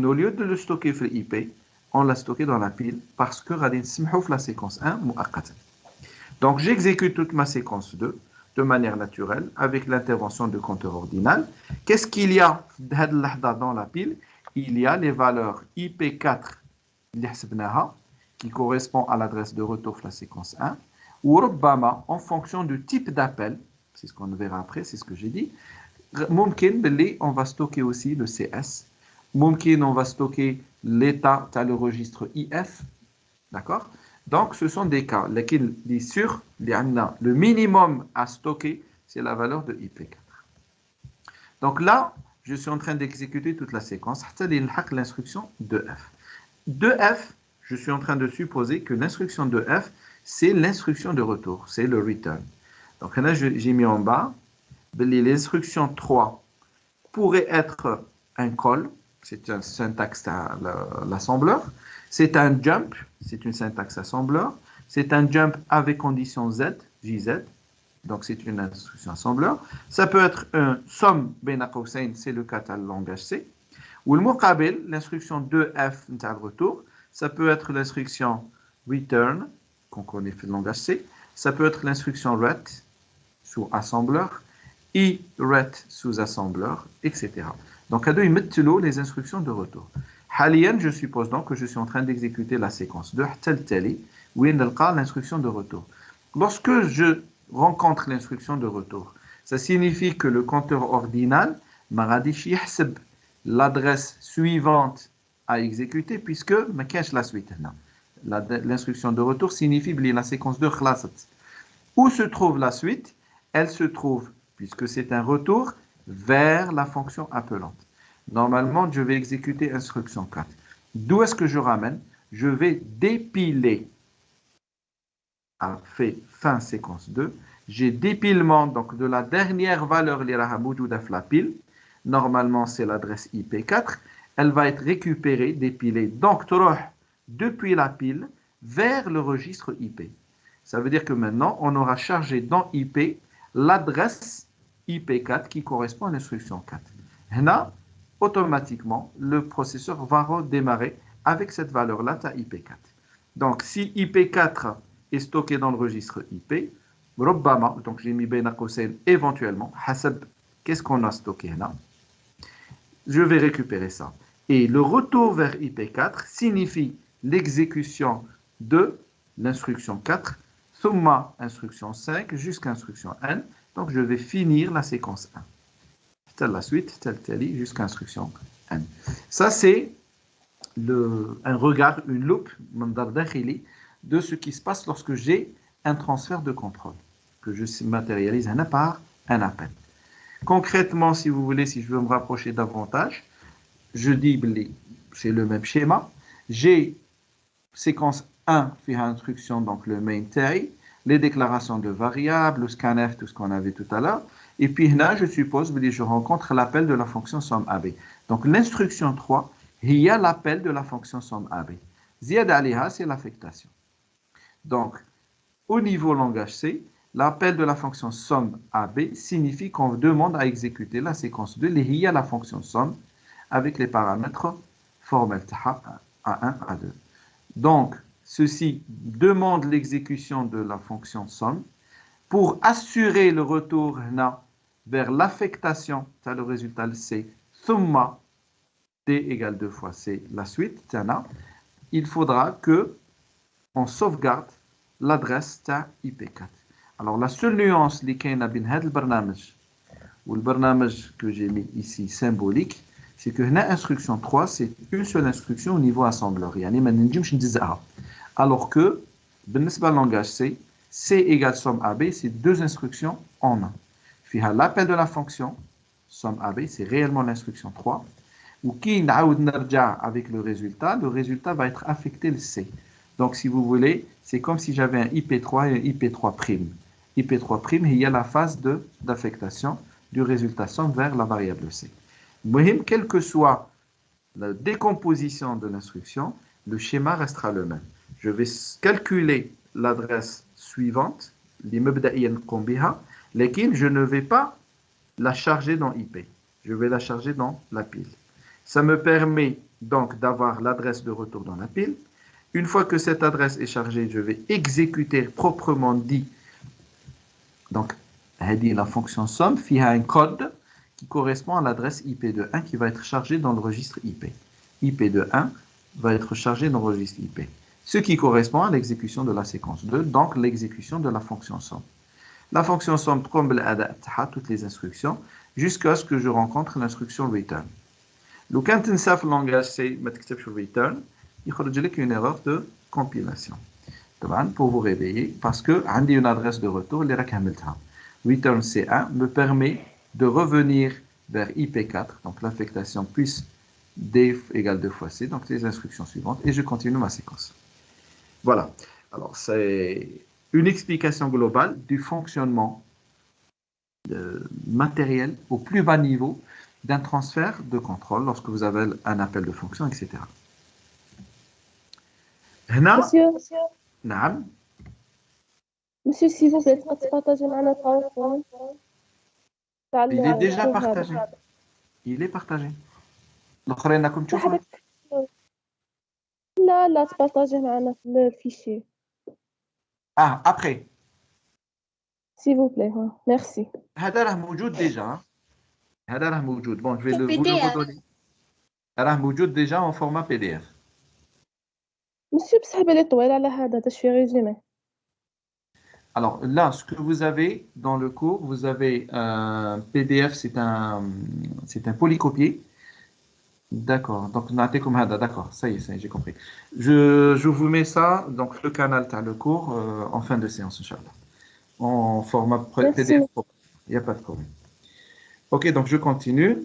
au lieu de le stocker sur l'IP, on l'a stocké dans la pile parce que la séquence 1 mu'aqqatan. Donc j'exécute toute ma séquence 2 de manière naturelle avec l'intervention du compteur ordinal. Qu'est-ce qu'il y a dans la pile? Il y a les valeurs IP4 qui correspond à l'adresse de retour de la séquence 1 ou ربما en fonction du type d'appel, c'est ce qu'on verra après, c'est ce que j'ai dit. On va stocker aussi le CS. On va stocker l'état, tu as le registre IF. D'accord? Donc, ce sont des cas. Lesquels, le minimum à stocker, c'est la valeur de IP4. Donc là, je suis en train d'exécuter toute la séquence. L'instruction 2F. 2F, je suis en train de supposer que l'instruction 2F, c'est l'instruction de retour, c'est le return. Donc là, j'ai mis en bas, l'instruction 3 pourrait être un call, c'est un syntaxe à l'assembleur, c'est un jump, c'est une syntaxe assembleur, c'est un jump avec condition Z, JZ, donc c'est une instruction assembleur. Ça peut être un somme, c'est le cas dans le langage C, ou le muqabil, l'instruction 2F, de retour, ça peut être l'instruction return, qu'on connaît dans le langage C, ça peut être l'instruction ret, sous assembleur, ret sous assembleur, etc. Donc, à deux, ils mettent les instructions de retour. حاليا, je suppose donc que je suis en train d'exécuter la séquence de tel tali, où il y a l'instruction de retour. Lorsque je rencontre l'instruction de retour, ça signifie que le compteur ordinal m'a radicé l'adresse suivante à exécuter puisque ma cache la suite. L'instruction de retour signifie la séquence de khlasat. Où se trouve la suite? Elle se trouve, puisque c'est un retour, vers la fonction appelante. Normalement, je vais exécuter instruction 4. D'où est-ce que je ramène? Je vais dépiler. Fait fin séquence 2. J'ai dépilement donc, de la dernière valeur de la pile. Normalement, c'est l'adresse IP4. Elle va être récupérée, dépilée, donc depuis la pile vers le registre IP. Ça veut dire que maintenant, on aura chargé dans IP l'adresse IP4 qui correspond à l'instruction 4. Là, automatiquement, le processeur va redémarrer avec cette valeur-là, ta IP4. Donc, si IP4 est stocké dans le registre IP, Robbama, donc j'ai mis Beina Qawsayn éventuellement, Hasab, qu'est-ce qu'on a stocké là? Je vais récupérer ça. Et le retour vers IP4 signifie l'exécution de l'instruction 4, thumma instruction 5 jusqu'à instruction n. Donc je vais finir la séquence 1. Telle la suite, telle jusqu'à instruction n. Ça c'est un regard, une loupe de ce qui se passe lorsque j'ai un transfert de contrôle que je matérialise par un appel. Concrètement, si vous voulez, si je veux me rapprocher davantage, je dis c'est le même schéma. J'ai séquence 1 fait instruction, donc le main tail, les déclarations de variables, le scanf, tout ce qu'on avait tout à l'heure. Et puis là, je suppose, je rencontre l'appel de la fonction somme AB. Donc l'instruction 3, il y a l'appel de la fonction somme AB. Ziad aliha, c'est l'affectation. Donc, au niveau langage C, l'appel de la fonction somme AB signifie qu'on demande à exécuter la séquence 2, il y a la fonction somme avec les paramètres formels A1, A2. Donc, ceci demande l'exécution de la fonction somme pour assurer le retour vers l'affectation, le résultat c'est thumma D égale 2 fois C, la suite, il faudra que on sauvegarde l'adresse IP4. Alors, la seule nuance qui est le barnamage ou le barnamage que j'ai mis ici symbolique, c'est que l'instruction 3, c'est une seule instruction au niveau assembleur. Alors que, dans le langage C, C égale somme AB, c'est deux instructions en un. L'appel de la fonction, somme AB, c'est réellement l'instruction 3. Ou qui avec le résultat va être affecté le C. Donc, si vous voulez, c'est comme si j'avais un IP3 et un IP3'. IP3', il y a la phase d'affectation du résultat somme vers la variable C. Quelle que soit la décomposition de l'instruction, le schéma restera le même. Je vais calculer l'adresse suivante, laquelle je ne vais pas la charger dans IP. Je vais la charger dans la pile. Ça me permet donc d'avoir l'adresse de retour dans la pile. Une fois que cette adresse est chargée, je vais exécuter proprement dit. Donc, la fonction somme, il y a un code qui correspond à l'adresse IP de 1 qui va être chargée dans le registre IP. IP de 1 va être chargé dans le registre IP. Ce qui correspond à l'exécution de la séquence 2, donc l'exécution de la fonction somme. La fonction somme comble toutes les instructions jusqu'à ce que je rencontre l'instruction return. لو كان تنسى في اللونجاج سي ما تكتبش return يخرج لك une erreur de compilation. طبعا pour vous réveiller parce que عندي une adresse de retour اللي راك عملتها. Return C1 me permet de revenir vers IP4, donc l'affectation plus D égale 2 fois C, donc les instructions suivantes, et je continue ma séquence. Voilà. Alors c'est une explication globale du fonctionnement matériel au plus bas niveau d'un transfert de contrôle lorsque vous avez un appel de fonction, etc. Monsieur, نعم. monsieur, s'il vous plaît, partagez معنا PowerPoint. Il est déjà partagé. Il est partagé. الآخرين راكم تشوفوا. لا تبارطاجيه معنا في الفيشي. Ah, après. S'il vous plaît, merci. هذا راه موجود déjà. هذا راه موجود. Bon, je vais vous le redonner. راه موجود déjà en format PDF. مسيو بصح بالي طويل على هذا شويه ريزومي. Alors là, ce que vous avez dans le cours, vous avez un PDF, c'est un polycopié. D'accord. Donc, comme hada. D'accord. Ça y est, j'ai compris. Je vous mets ça, donc le canal, tu as le cours en fin de séance, Inch'Allah. En format ميرسي. PDF. Il n'y a pas de problème. Ok, donc je continue.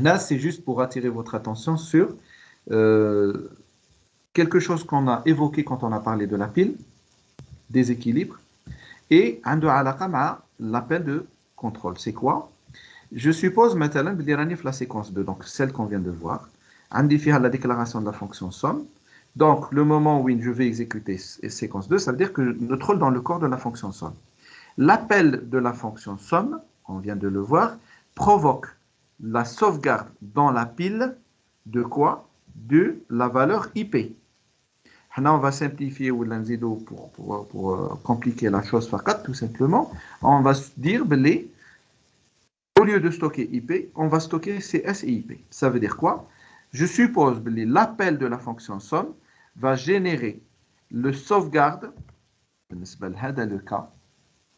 Là, c'est juste pour attirer votre attention sur euh, quelque chose qu'on a évoqué quand on a parlé de la pile, déséquilibre, et عنده علاقة مع l'appel de contrôle. C'est quoi? Je suppose maintenant que la séquence 2, donc celle qu'on vient de voir, عندي فيها la déclaration de la fonction somme. Donc, le moment où je vais exécuter séquence 2, ça veut dire que notre rôle dans le corps de la fonction somme. L'appel de la fonction somme, on vient de le voir, provoque la sauvegarde dans la pile de quoi? De la valeur IP. Là, on va simplifier ou pour compliquer la chose, tout simplement. On va se dire, au lieu de stocker IP, on va stocker CS et IP. Ça veut dire quoi? Je suppose que l'appel de la fonction somme va générer le sauvegarde. Le cas,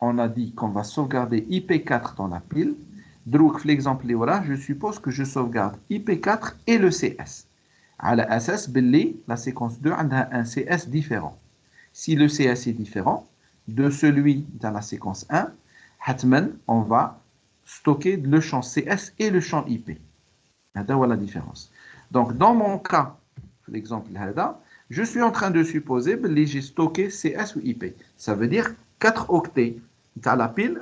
on a dit qu'on va sauvegarder IP4 dans la pile. Donc, l'exemple, je suppose que je sauvegarde IP4 et le CS. À la SS, la séquence 2 a un CS différent. Si le CS est différent de celui dans la séquence 1, on va stocker le champ CS et le champ IP. C'est la différence. Donc, dans mon cas, l'exemple, je suis en train de supposer que j'ai stocké CS ou IP. Ça veut dire 4 octets. Dans la pile,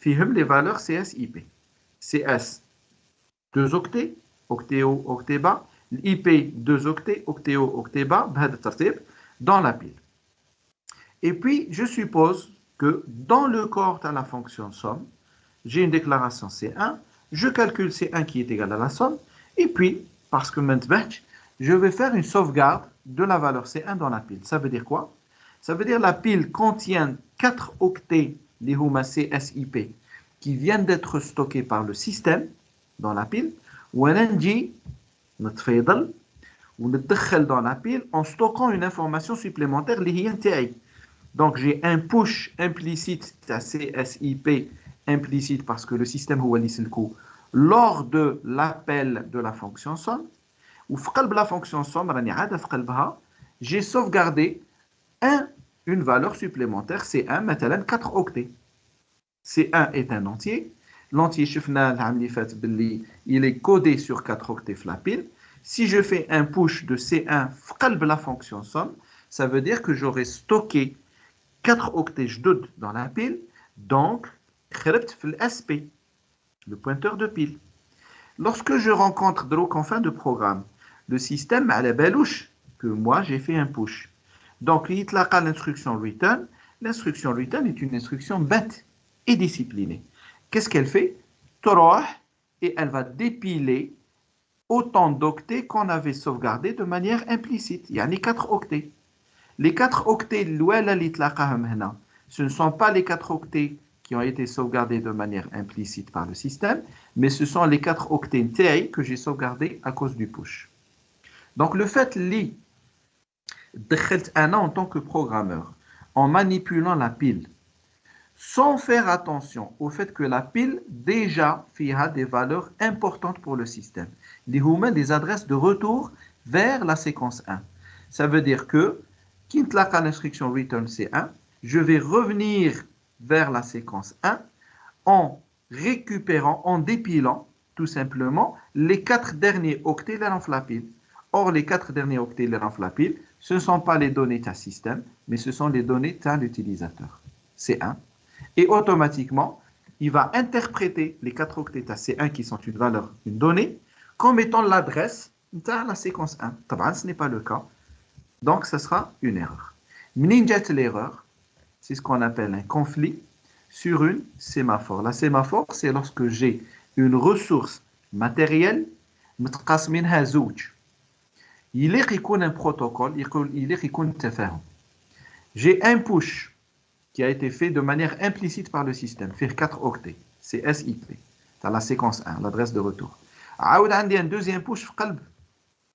les valeurs CS, IP. CS, 2 octets, octet haut, octet bas. IP, 2 octets, octet haut, octet bas, dans la pile. Et puis, je suppose que dans le corps de la fonction somme, j'ai une déclaration C1, je calcule C1 qui est égal à la somme, et puis, parce que maintenant, je vais faire une sauvegarde de la valeur C1 dans la pile. Ça veut dire quoi? Ça veut dire que la pile contient 4 octets, les HUMA CSIP, qui viennent d'être stockés par le système dans la pile, ou un NG, notre faidal, ou notre dans la pile en stockant une information supplémentaire, les donc, j'ai un push implicite à CSIP implicite parce que le système coup lors de l'appel de la fonction somme ou la fonction somme j'ai sauvegardé une valeur supplémentaire C1 مثلا 4 octets. C1 est un entier. L'entier il est codé sur 4 octets la pile. Si je fais un push de C1 la fonction somme, ça veut dire que j'aurai stocké 4 octets dans la pile, donc SP, le pointeur de pile. Lorsque je rencontre Drok en fin de programme, le système a la belouche que moi j'ai fait un push. Donc il y a l'instruction return. L'instruction return est une instruction bête et disciplinée. Qu'est-ce qu'elle fait? Et elle va dépiler autant d'octets qu'on avait sauvegardés de manière implicite. Il y a les 4 octets. Les 4 octets, ce ne sont pas les 4 octets qui ont été sauvegardés de manière implicite par le système, mais ce sont les 4 octets TI que j'ai sauvegardés à cause du push. Donc le fait en tant que programmeur, en manipulant la pile, sans faire attention au fait que la pile déjà fera des valeurs importantes pour le système. Des adresses de retour vers la séquence 1. Ça veut dire que l'instruction return C1, je vais revenir vers la séquence 1 en récupérant, en dépilant tout simplement les 4 derniers octets de la pile. Or, les 4 derniers octets de la pile, ce ne sont pas les données de système, mais ce sont les données de l'utilisateur. C1. Et automatiquement, il va interpréter les 4 octets à C1 qui sont une valeur, une donnée, comme étant l'adresse de la séquence 1. Ce n'est pas le cas. Donc, ce sera une erreur. L'erreur, c'est ce qu'on appelle un conflit sur une sémaphore. La sémaphore, c'est lorsque j'ai une ressource matérielle, il est un protocole, il est un j'ai un push qui a été fait de manière implicite par le système, faire 4 octets, c'est SIP, dans la séquence 1, l'adresse de retour. عاود عندي un deuxième push في قلب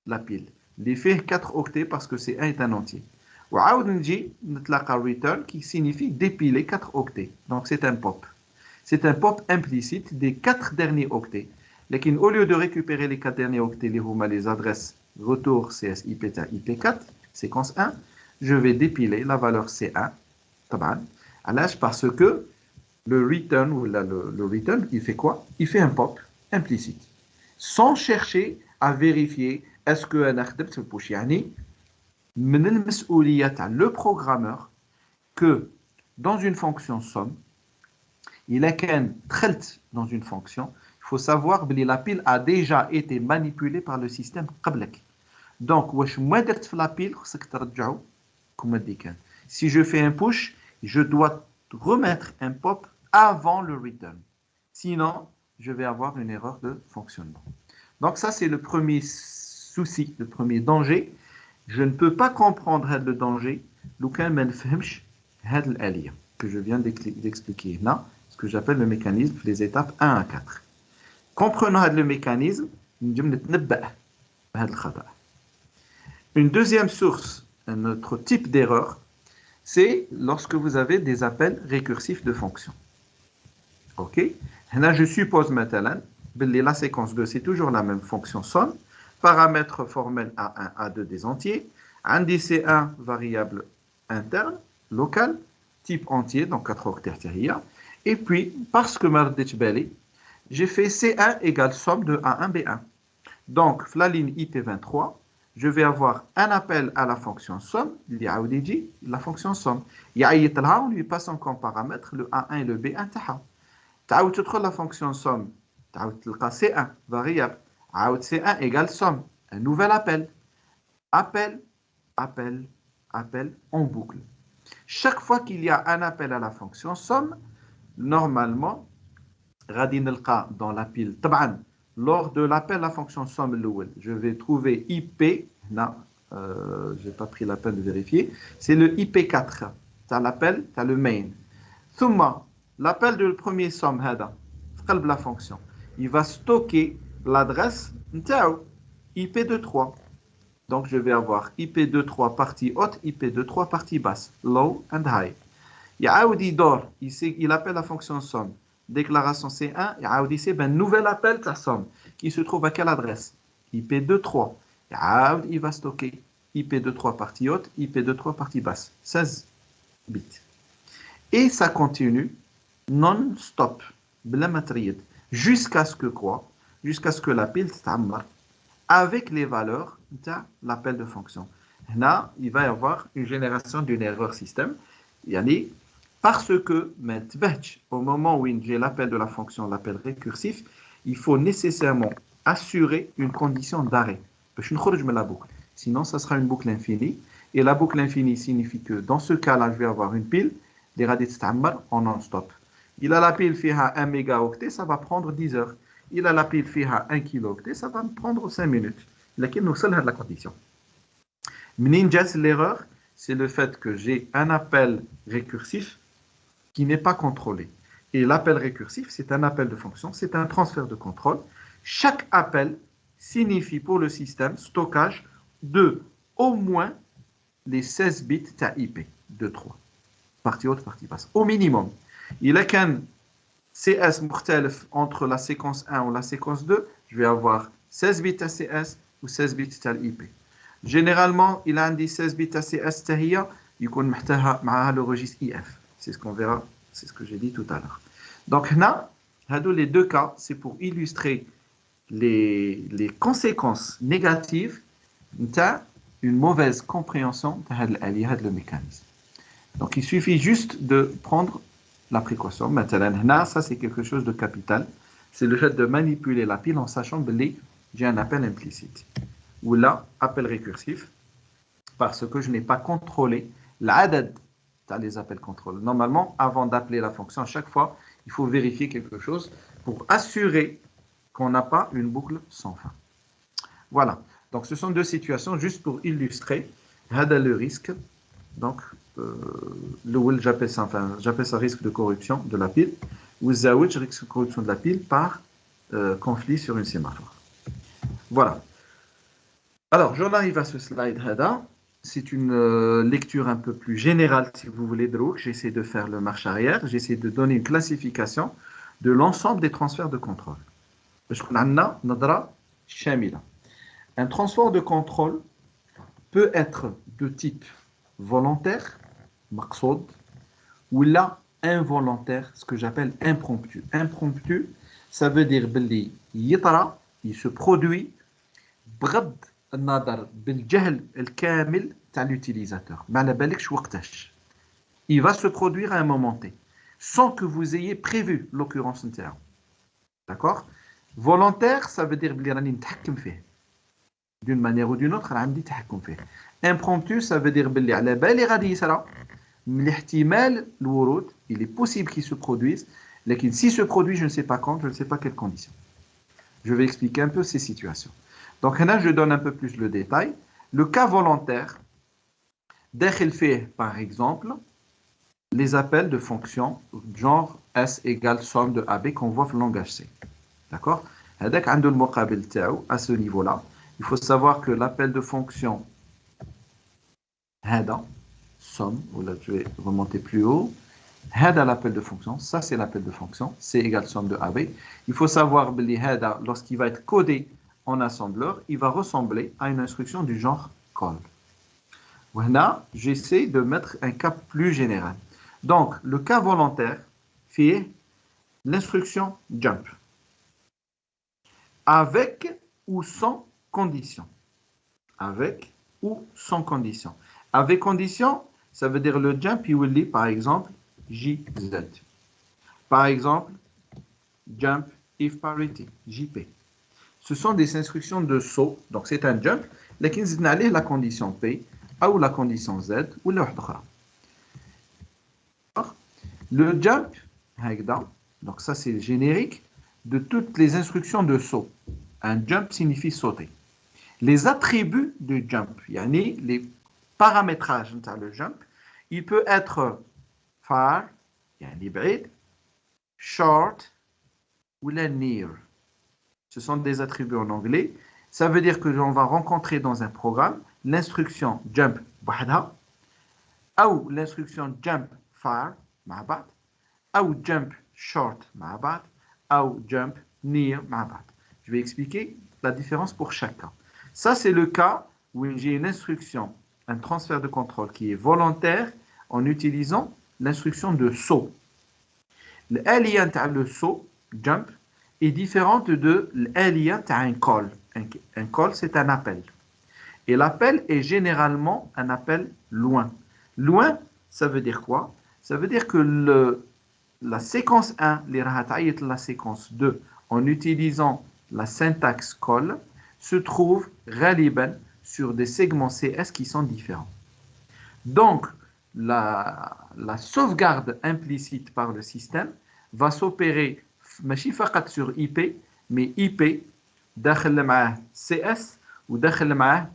la pile اللي فيه 4 octets parce que c'est 1 est un entier. وعاود نجي نتلاقى return qui signifie dépiler 4 octets. Donc c'est un pop. C'est un pop implicite des 4 derniers octets. Lequel au lieu de récupérer les 4 derniers octets, les adresses retour CS IP IP4, séquence 1, je vais dépiler la valeur C1. Parce que le return, ou le return, il fait quoi? Il fait un pop implicite. Sans chercher à vérifier est-ce que un خدمت في البوش. يعني من المسؤولية تاع le programmeur que dans une fonction somme, il a qu'un دخلت dans une fonction, il faut savoir que la pile a déjà été manipulée par le système قبلك. Donc واش ما درت في la pile خصك ترجعو كما دي كان. Si je fais un push, je dois remettre un pop avant le return. Sinon, je vais avoir une erreur de fonctionnement. Donc ça, c'est le premier souci, le premier danger. Je ne peux pas comprendre le danger que je viens d'expliquer là, ce que j'appelle le mécanisme, les étapes 1 à 4. Comprenons le mécanisme, une deuxième source, un autre type d'erreur, c'est lorsque vous avez des appels récursifs de fonctions. Ok? Là, je suppose maintenant que la séquence 2, c'est toujours la même fonction somme, paramètre formel A1, A2 des entiers, indice C1, variable interne, locale, type entier, donc 4 octets, et puis, parce que j'ai fait C1 égale somme de A1, B1. Donc, la ligne IP23, je vais avoir un appel à la fonction somme, la fonction somme. On lui passe comme paramètre le A1 et le B1. Tu trouves la fonction somme, tu C1, variable, C1 égale somme, un nouvel appel. Appel, appel, appel en boucle. Chaque fois qu'il y a un appel à la fonction somme, normalement, dans la pile, lors de l'appel à la fonction somme, je vais trouver IP, non, je n'ai pas pris la peine de vérifier, c'est le IP4, tu as l'appel, tu as le main. Thumma, l'appel de premier somme, la fonction, il va stocker l'adresse IP23. Donc je vais avoir IP23 partie haute, IP23 partie basse, low and high. Il appelle la fonction somme. Déclaration C1, c'est un nouvel appel de somme qui se trouve à quelle adresse? IP23. Il va stocker IP23 partie haute, IP23 partie basse, 16 bits. Et ça continue non-stop, jusqu'à ce que quoi? Jusqu'à ce que la pile s'amène avec les valeurs de l'appel de fonction. Là, il va y avoir une génération d'une erreur système. Parce que au moment où j'ai l'appel de la fonction, l'appel récursif, il faut nécessairement assurer une condition d'arrêt. Sinon, ça sera une boucle infinie. Et la boucle infinie signifie que dans ce cas-là, je vais avoir une pile, les radis en non-stop. Il a la pile qui a 1 mégaoctet, ça va prendre 10 heures. Il a la pile qui a 1 kilooctet, ça va me prendre 5 minutes. Laquelle nous sommes à la condition. L'erreur, c'est le fait que j'ai un appel récursif qui n'est pas contrôlé. Et l'appel récursif, c'est un appel de fonction, c'est un transfert de contrôle. Chaque appel signifie pour le système stockage de au moins les 16 bits IP de 3. Partie haute, partie basse. Au minimum. Il a qu'un CS entre la séquence 1 ou la séquence 2, je vais avoir 16 bits CS ou 16 bits IP. Généralement, il a un 16 bits CS تهيا يكون محتاجها معها le registre IF. C'est ce qu'on verra, c'est ce que j'ai dit tout à l'heure. Donc là, les deux cas, c'est pour illustrer les conséquences négatives d'une mauvaise compréhension de le mécanisme. Donc il suffit juste de prendre la précaution. Maintenant, ça c'est quelque chose de capital. C'est le fait de manipuler la pile en sachant que j'ai un appel implicite. Ou là, appel récursif, parce que je n'ai pas contrôlé l'adad. Les appels contrôle. Normalement, avant d'appeler la fonction, à chaque fois, il faut vérifier quelque chose pour assurer qu'on n'a pas une boucle sans fin. Voilà. Donc, ce sont deux situations juste pour illustrer le risque. Donc, j'appelle ça risque de corruption de la pile, ou risque de corruption de la pile par conflit sur une sémaphore. Voilà. Alors, j'en arrive à ce slide. C'est une lecture un peu plus générale, si vous voulez, de Rook. J'essaie de faire le marche arrière. J'essaie de donner une classification de l'ensemble des transferts de contrôle. Parce qu'on a nadra shamila. Un transfert de contrôle peut être de type volontaire, maqsoud, ou là, involontaire, ce que j'appelle impromptu. Impromptu, ça veut dire billi yitra, il se produit بغض النظر بالجهل الكامل تاع l'utilisateur. ما على بالكش وقتاش. Il va se produire à un moment T, sans que vous ayez prévu l'occurrence نتاعو. D'accord? Volontaire, ça veut dire بلي راني نتحكم فيه. D'une manière ou d'une autre, راه عندي تحكم فيه. Impromptu, ça veut dire بلي على بالي غادي يصرى. الاحتمال الورود, il est possible qu'il se produise, mais s'il se produit, je ne sais pas quand, je ne sais pas quelles conditions. Je vais expliquer un peu ces situations. Donc là, je donne un peu plus le détail. Le cas volontaire, داخل فيه, par exemple, les appels de fonctions genre S égale somme de AB qu'on voit dans le langage C. D'accord? هذاك عنده المقابل تاعو à ce niveau-là. Il faut savoir que l'appel de fonction هذا somme, ou là je vais remonter plus haut. هذا l'appel de fonction, ça c'est l'appel de fonction, C égale somme de AB. Il faut savoir que هذا, lorsqu'il va être codé en assembleur, il va ressembler à une instruction du genre call. Voilà, j'essaie de mettre un cas plus général. Donc, le cas volontaire fait l'instruction jump. Avec ou sans condition. Avec ou sans condition. Avec condition, ça veut dire le jump, il will lit par exemple JZ. Par exemple, jump if parity, JP. Ce sont des instructions de saut, donc c'est un jump, mais qui nous donne la condition P, ou la condition Z, ou la autre. Le jump, donc ça c'est le générique de toutes les instructions de saut. Un jump signifie sauter. Les attributs du jump, yani les paramétrages de le jump, il peut être far, yani بعيد, short ou la near. Ce sont des attributs en anglais. Ça veut dire que l'on va rencontrer dans un programme l'instruction jump وحدها, ou l'instruction jump far مع بعض, ou jump short مع بعض, ou jump near مع بعض. Je vais expliquer la différence pour chaque cas. Ça, c'est le cas où j'ai une instruction, un transfert de contrôle qui est volontaire en utilisant l'instruction de saut. L'alien تاع le saut, jump, est différente de l'alien تاع un call. Un call, c'est un appel. Et l'appel est généralement un appel loin. Loin, ça veut dire quoi? Ça veut dire que la séquence 1, la séquence 2, en utilisant la syntaxe call, se trouve غالبا sur des segments CS qui sont différents. Donc, la sauvegarde implicite par le système va s'opérer ماشي فقط sur IP, mais IP داخل معاه CS ou داخل معاه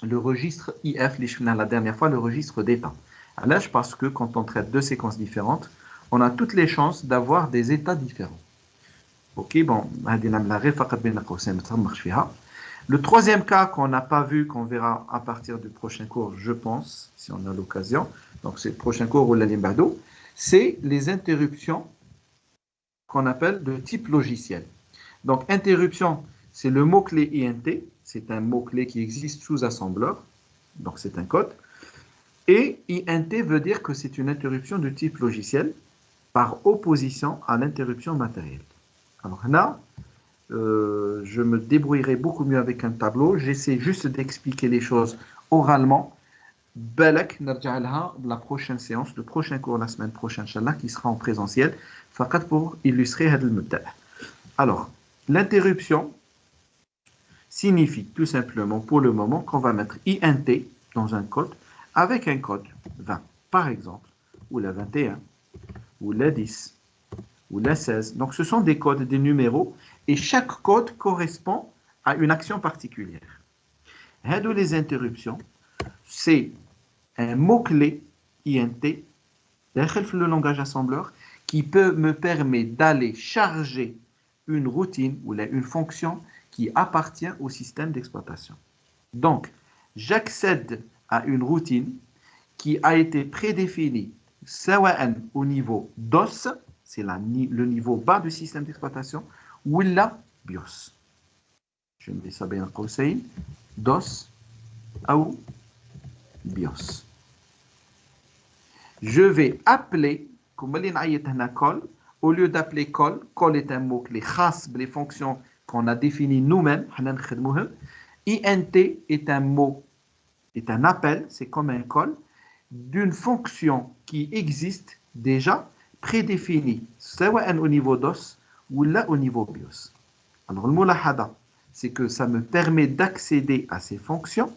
le registre IF, la dernière fois, le registre d'état. Alors, parce que quand on traite deux séquences différentes, on a toutes les chances d'avoir des états différents. Ok, bon, le troisième cas qu'on n'a pas vu, qu'on verra à partir du prochain cours, je pense, si on a l'occasion, donc c'est le prochain cours ou l'alimbado, c'est les interruptions qu'on appelle de type logiciel. Donc, interruption, c'est le mot-clé INT, c'est un mot-clé qui existe sous assembleur, donc c'est un code. Et INT veut dire que c'est une interruption de type logiciel par opposition à l'interruption matérielle. Alors là, je me débrouillerai beaucoup mieux avec un tableau. J'essaie juste d'expliquer les choses oralement. Balak, la prochaine séance, le prochain cours la semaine prochaine, Inch'Allah, qui sera en présentiel, pour illustrer le mudda. Alors, l'interruption signifie tout simplement pour le moment qu'on va mettre INT dans un code avec un code 20, par exemple, ou la 21, ou la 10, ou la 16. Donc ce sont des codes, des numéros, et chaque code correspond à une action particulière. Hadou les interruptions, c'est un mot-clé INT, le langage assembleur, qui peut me permettre d'aller charger une routine ou une fonction qui appartient au système d'exploitation. Donc, j'accède à une routine qui a été prédéfinie سواء au niveau DOS, c'est le niveau bas du système d'exploitation, ou la BIOS. Je mets ça bien en قوسين, DOS ou BIOS. Je vais appeler, comme اللي نعيط هنا call, au lieu d'appeler call, call est un mot-clé خاص les fonctions qu'on a définies nous-mêmes, حنا نخدموهم. INT est un mot, est un appel, c'est comme un call, d'une fonction qui existe déjà prédéfinie, soit au niveau DOS ou là au niveau BIOS. Alors, le mulahada, c'est que ça me permet d'accéder à ces fonctions.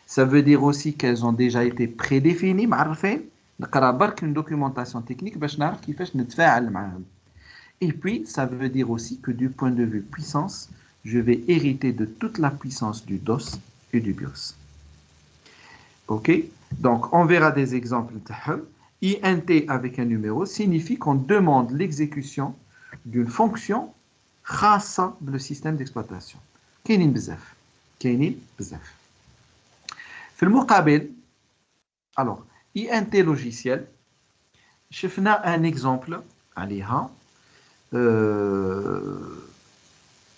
Ça veut dire aussi qu'elles ont déjà été prédéfinies, معرفين. نقرا برك une documentation technique باش نعرف كيفاش نتفاعل معاهم. Et puis, ça veut dire aussi que du point de vue puissance, je vais hériter de toute la puissance du DOS et du BIOS. Ok? Donc, on verra des exemples. INT avec un numéro signifie qu'on demande l'exécution d'une fonction grâce le système d'exploitation. كاينين بزاف. كاينين بزاف. في المقابل, alors, INT logiciel, شفنا un exemple عليها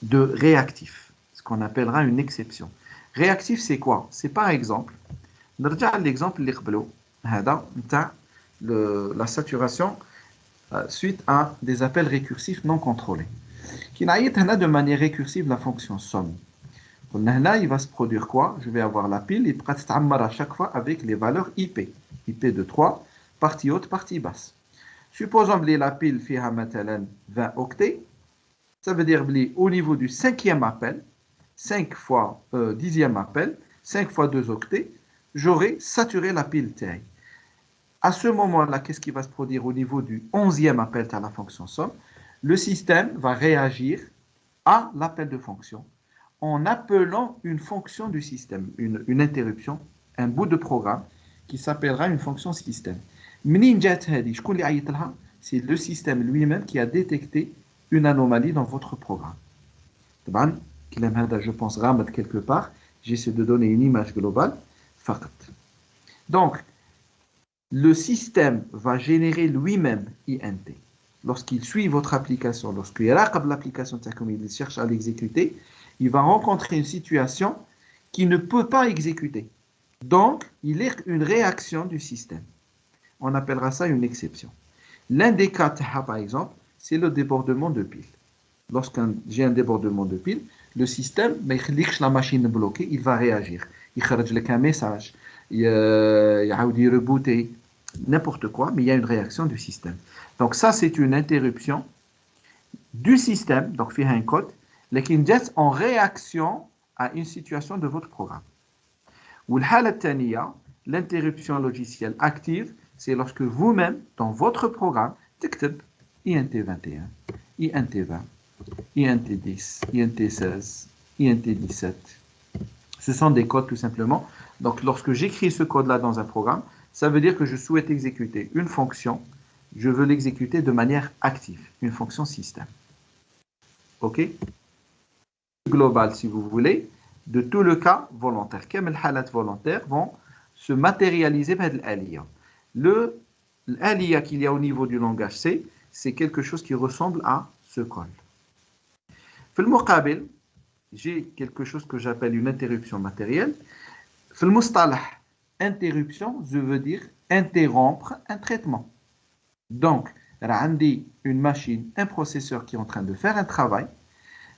de réactif, ce qu'on appellera une exception. Réactif, c'est quoi? C'est par exemple, نرجع à l'exemple اللي قبله هذا نتاع la saturation suite à des appels récursifs non contrôlés. Qui نعيط هنا de manière récursive la fonction somme. قلنا هنا il va se produire quoi? Je vais avoir la pile et تبقى تتعمر à chaque fois avec les valeurs IP. IP de 3, partie haute, partie basse. Supposons que la pile فيها مثلا 20 octets. Ça veut dire que au niveau du cinquième appel, 5 fois dixième appel, 5 fois 2 octets, j'aurai saturé la pile taille. À ce moment-là, qu'est-ce qui va se produire au niveau du 11e appel à la fonction somme? Le système va réagir à l'appel de fonction en appelant une fonction du système, une interruption, un bout de programme qui s'appellera une fonction système. C'est le système lui-même qui a détecté une anomalie dans votre programme. Je pense quelque part, j'essaie de donner une image globale. Donc, le système va générer lui-même INT. Lorsqu'il suit votre application, lorsqu'il regarde l'application, il cherche à l'exécuter, il va rencontrer une situation qu'il ne peut pas exécuter. Donc, il est une réaction du système. On appellera ça une exception. L'un des cas, par exemple, c'est le débordement de pile. Lorsqu'un j'ai un débordement de pile, le système, la machine bloquée, il va réagir. Il fait un message, il rebooter, n'importe quoi, mais il y a une réaction du système. Donc ça, c'est une interruption du système, donc il y a un code, qui est en réaction à une situation de votre programme. Ou l'interruption logicielle active, c'est lorsque vous-même, dans votre programme, تكتب INT21, INT20, INT10, INT16, INT17. Ce sont des codes tout simplement. Donc lorsque j'écris ce code-là dans un programme, ça veut dire que je souhaite exécuter une fonction, je veux l'exécuter de manière active, une fonction système. OK? Global, si vous voulez, de tout le cas volontaire. Comme les halat volontaires vont se matérialiser par l'ALIA. L'ALIA qu'il y a au niveau du langage C, c'est quelque chose qui ressemble à ce code. Dans le muqabil, j'ai quelque chose que j'appelle une interruption matérielle. Dans le mustalah, interruption, je veux dire interrompre un traitement. Donc, j'ai une machine, un processeur qui est en train de faire un travail.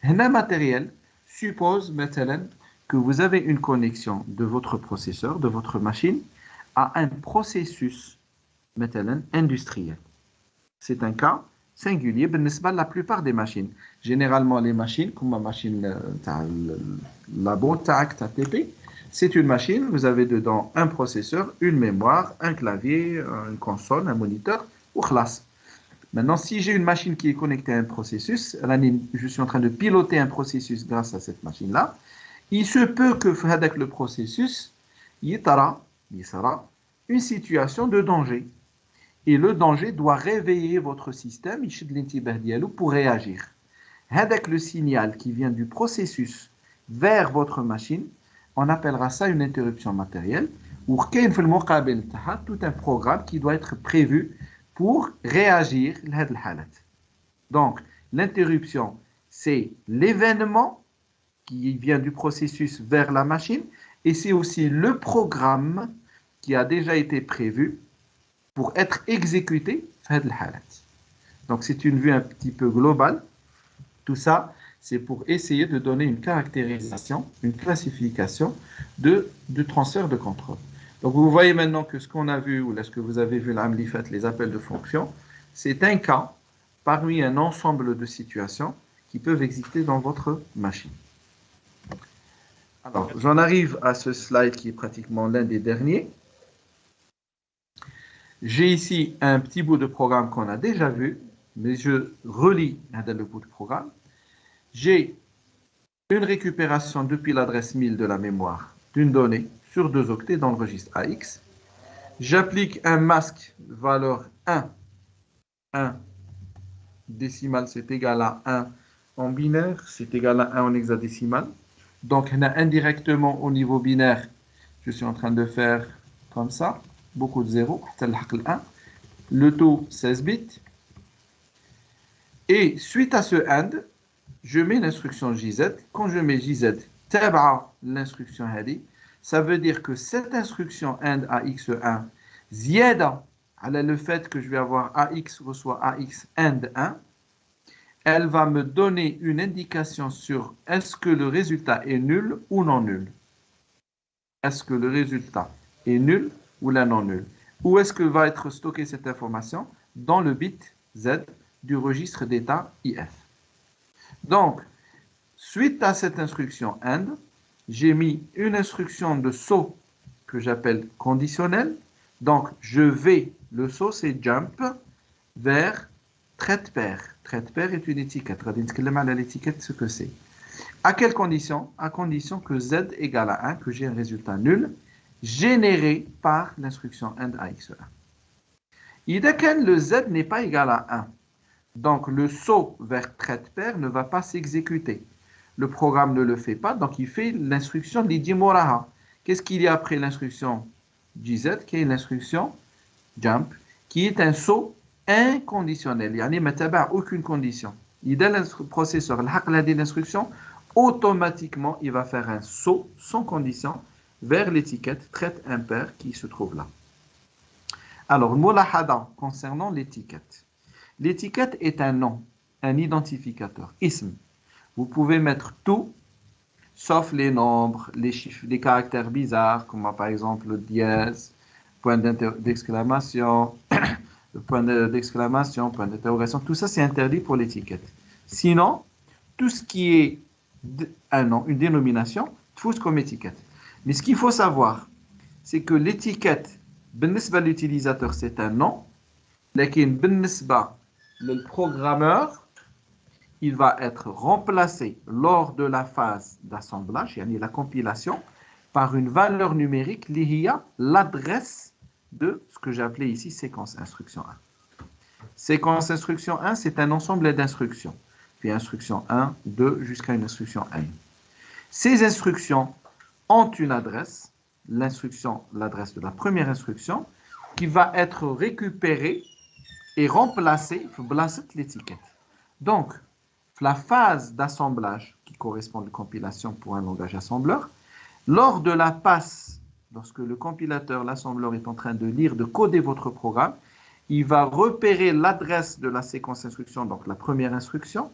Un matériel suppose maintenant que vous avez une connexion de votre processeur, de votre machine, à un processus maintenant industriel. C'est un cas singulier pour la plupart des machines. Généralement, les machines, comme ma machine labo, TP, c'est une machine, vous avez dedans un processeur, une mémoire, un clavier, une console, un moniteur, ou classe. Maintenant, si j'ai une machine qui est connectée à un processus, je suis en train de piloter un processus grâce à cette machine-là, il se peut que avec le processus, il y aura une situation de danger. Et le danger doit réveiller votre système pour réagir. Avec le signal qui vient du processus vers votre machine, on appellera ça une interruption matérielle. Ou tout un programme qui doit être prévu pour réagir à cette halat. Donc, l'interruption, c'est l'événement qui vient du processus vers la machine et c'est aussi le programme qui a déjà été prévu pour être exécuté à cette halat. Donc, c'est une vue un petit peu globale. Tout ça, c'est pour essayer de donner une caractérisation, une classification de transfert de contrôle. Donc, vous voyez maintenant que ce qu'on a vu, ou là, ce que vous avez vu, les appels de fonction, c'est un cas parmi un ensemble de situations qui peuvent exister dans votre machine. Alors, j'en arrive à ce slide qui est pratiquement l'un des derniers. J'ai ici un petit bout de programme qu'on a déjà vu, mais je relis le bout de programme. J'ai une récupération depuis l'adresse 1000 de la mémoire d'une donnée sur 2 octets dans le registre AX. J'applique un masque valeur 1. 1 décimal, c'est égal à 1 en binaire, c'est égal à 1 en hexadécimal. Donc, indirectement au niveau binaire, je suis en train de faire comme ça, beaucoup de zéros, le taux 16 bits. Et suite à ce AND, je mets l'instruction JZ. Quand je mets JZ, tab'a l'instruction hadi, ça veut dire que cette instruction AND AX1, ziyada, le fait que je vais avoir AX reçoit AX AND 1, elle va me donner une indication sur est-ce que le résultat est nul ou non nul. Est-ce que le résultat est nul ou non nul. Où est-ce que va être stockée cette information? Dans le bit Z du registre d'état IF. Donc, suite à cette instruction AND, j'ai mis une instruction de saut que j'appelle conditionnelle. Donc, je vais, le saut c'est jump vers trait pair. Trait pair est une étiquette. On va parler à l'étiquette ce que c'est. À quelle condition? À condition que Z égale à 1, que j'ai un résultat nul, généré par l'instruction AND AX1. Et dès que le Z n'est pas égal à 1, donc le saut vers trait pair ne va pas s'exécuter. Le programme ne le fait pas, donc il fait l'instruction Didi Moraha. Qu'est-ce qu'il y a après l'instruction JZ, qui est l'instruction jump, qui est un saut inconditionnel. Il n'y a aucune condition. Il donne le processeur l'instruction, automatiquement il va faire un saut sans condition vers l'étiquette trait impair qui se trouve là. Alors, mulahada concernant l'étiquette. L'étiquette est un nom, un identificateur, ism. Vous pouvez mettre tout, sauf les nombres, les chiffres, les caractères bizarres, comme par exemple le dièse, point d'exclamation, point d'exclamation, point d'interrogation. Tout ça, c'est interdit pour l'étiquette. Sinon, tout ce qui est un nom, une dénomination, tout comme étiquette. Mais ce qu'il faut savoir, c'est que l'étiquette, بالنسبة l'utilisateur, c'est un nom, لكن بالنسبة le programmeur, il va être remplacé lors de la phase d'assemblage, yani la compilation, par une valeur numérique liée à l'adresse de ce que j'ai appelé ici séquence instruction 1. Séquence instruction 1, c'est un ensemble d'instructions. Puis instruction 1, 2, jusqu'à une instruction 1. Ces instructions ont une adresse, l'adresse de la première instruction, qui va être récupérée et remplacée par l'étiquette. Donc, la phase d'assemblage qui correspond à la compilation pour un langage assembleur, lors de la passe, lorsque le compilateur, l'assembleur est en train de lire, de coder votre programme, il va repérer l'adresse de la séquence instruction, donc la première instruction,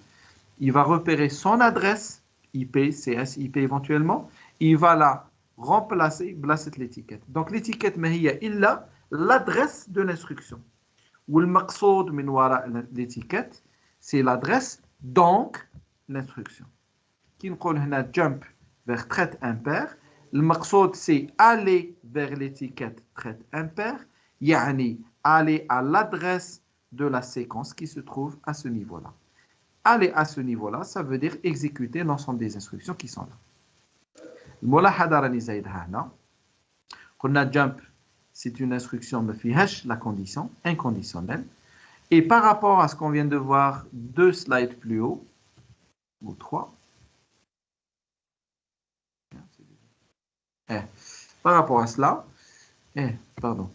il va repérer son adresse, IP, CS, IP éventuellement, il va la remplacer, placer l'étiquette. Donc l'étiquette, il a l'adresse de l'instruction. Ou le maqsoud min wara l'étiquette, c'est l'adresse, donc l'instruction. Qui nous dit jump vers trait impair, le maqsoud c'est aller vers l'étiquette trait impair, yani aller à l'adresse de la séquence qui se trouve à ce niveau-là. Aller à ce niveau-là, ça veut dire exécuter l'ensemble des instructions qui sont là. Le mulahada rani zaïdha hna. Qulna jump, c'est une instruction me fihash la condition, inconditionnelle. Et par rapport à ce qu'on vient de voir 2 slides plus haut, 3. Par rapport à cela, pardon,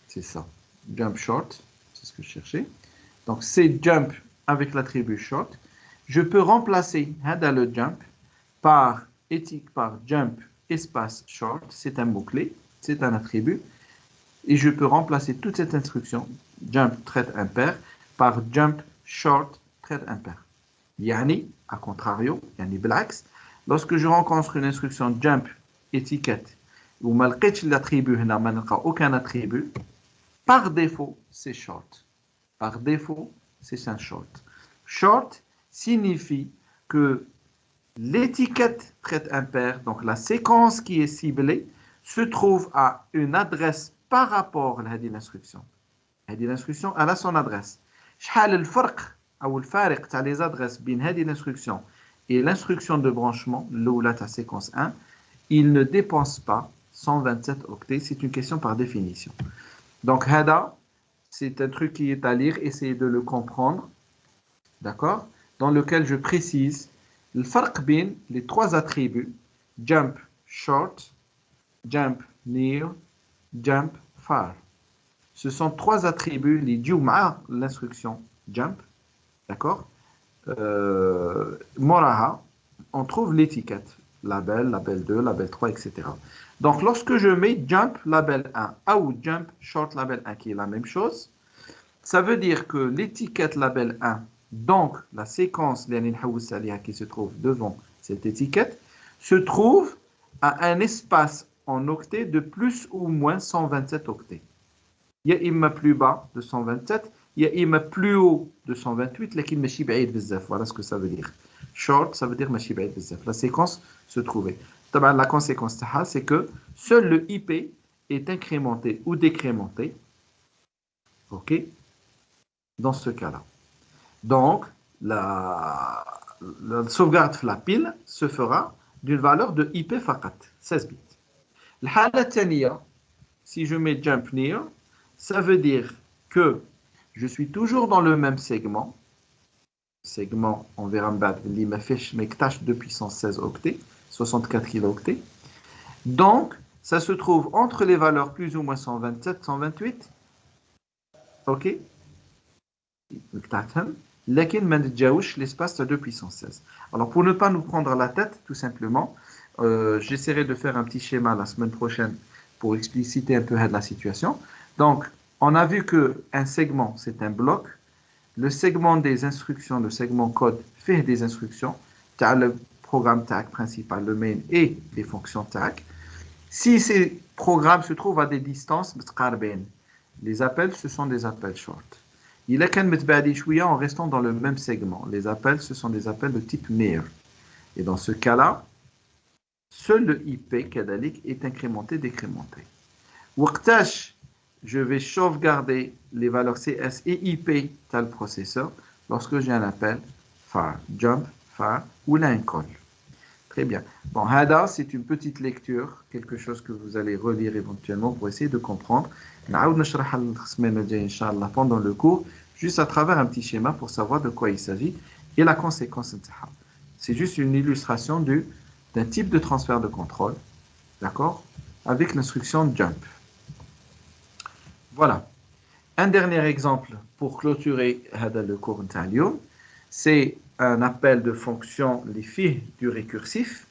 c'est ça, jump short, c'est ce que je cherchais. Donc c'est jump avec l'attribut short. Je peux remplacer le jump par jump espace short, c'est un mot-clé, c'est un attribut. Et je peux remplacer toute cette instruction, jump traite impair, par jump short traite impair. Yani, à contrario, yani بالعكس, lorsque je rencontre une instruction jump étiquette où ما لقيتش l'attribut هنا ما نلقى aucun attribut, par défaut, c'est short. Par défaut, c'est un short. Short signifie que l'étiquette traite impair, donc la séquence qui est ciblée, se trouve à une adresse par rapport à l'instruction. L'instruction, elle a son adresse. شحال الفرق أو الفارق تاع les adresses بين هذه l'instruction et l'instruction de branchement, l'oula ta séquence 1, il ne dépense pas 127 octets. C'est une question par définition. Donc, hada, c'est un truc qui est à lire, essayez de le comprendre, d'accord, dans lequel je précise le farq bin les trois attributs, jump short, jump near, jump far. Ce sont trois attributs, les diouma, l'instruction jump, d'accord, moraha, on trouve l'étiquette, label, label 2, label 3, etc. Donc, lorsque je mets jump label 1 ou jump short label 1, qui est la même chose, ça veut dire que l'étiquette label 1, donc la séquence qui se trouve devant cette étiquette, se trouve à un espace en octets de plus ou moins 127 octets. Il y a imma plus bas de 127, il y a imma plus haut de 128, lakin machi ba'id bzaf. Voilà ce que ça veut dire. Short, ça veut dire machi ba'id bzaf. La séquence se trouvait. La conséquence, c'est que seul le IP est incrémenté ou décrémenté. OK? Dans ce cas-là. Donc, la sauvegarde de la pile se fera d'une valeur de IP faqat, 16 bits. الحالة الثانية, si je mets jump near, ça veut dire que je suis toujours dans le même segment. Segment, on verra li ma fiche mektash de puissance 16 octets, 64 kilooctets. Donc, ça se trouve entre les valeurs plus ou moins 127, 128. OK? L'espace de puissance 16. Alors, pour ne pas nous prendre la tête, tout simplement, j'essaierai de faire un petit schéma la semaine prochaine pour expliciter un peu la situation. Donc, on a vu qu'un segment, c'est un bloc. Le segment des instructions, le segment code, fait des instructions. Tu as le programme tag principal, le main et les fonctions tag. Si ces programmes se trouvent à des distances, les appels, ce sont des appels short. Il a qu'un metbadi chouïa en restant dans le même segment. Les appels, ce sont des appels de type near. Et dans ce cas-là, seul le IP kadalik est incrémenté, décrémenté. Waqtash, je vais sauvegarder les valeurs CS et IP tel processeur lorsque j'ai un appel far, jump, far ou line call. Très bien. Bon, hada, c'est une petite lecture, quelque chose que vous allez relire éventuellement pour essayer de comprendre. Pendant le cours, juste à travers un petit schéma pour savoir de quoi il s'agit et la conséquence. C'est juste une illustration d'un type de transfert de contrôle, d'accord, avec l'instruction jump. Voilà. Un dernier exemple pour clôturer le cours d'aujourd'hui, c'est un appel de fonction les filles du récursif.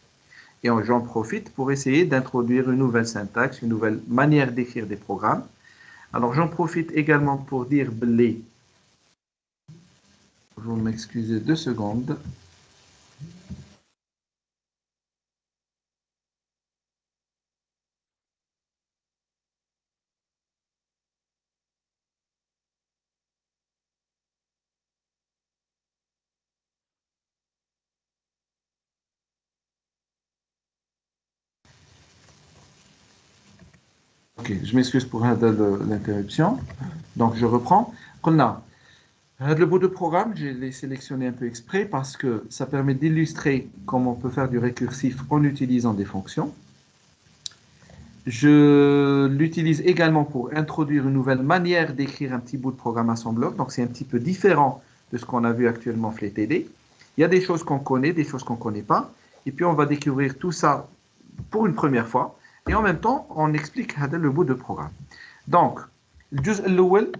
Et j'en profite pour essayer d'introduire une nouvelle syntaxe, une nouvelle manière d'écrire des programmes. Alors j'en profite également pour dire blé. Vous m'excusez 2 secondes. Ok, je m'excuse pour l'interruption. Donc je reprends. Le bout de programme, je l'ai sélectionné un peu exprès parce que ça permet d'illustrer comment on peut faire du récursif en utilisant des fonctions. Je l'utilise également pour introduire une nouvelle manière d'écrire un petit bout de programme à son bloc. Donc c'est un petit peu différent de ce qu'on a vu actuellement FLTD. Il y a des choses qu'on connaît, des choses qu'on ne connaît pas. Et puis, on va découvrir tout ça pour une première fois. Et en même temps, on explique le bout de programme. Donc, le juz al-awwal,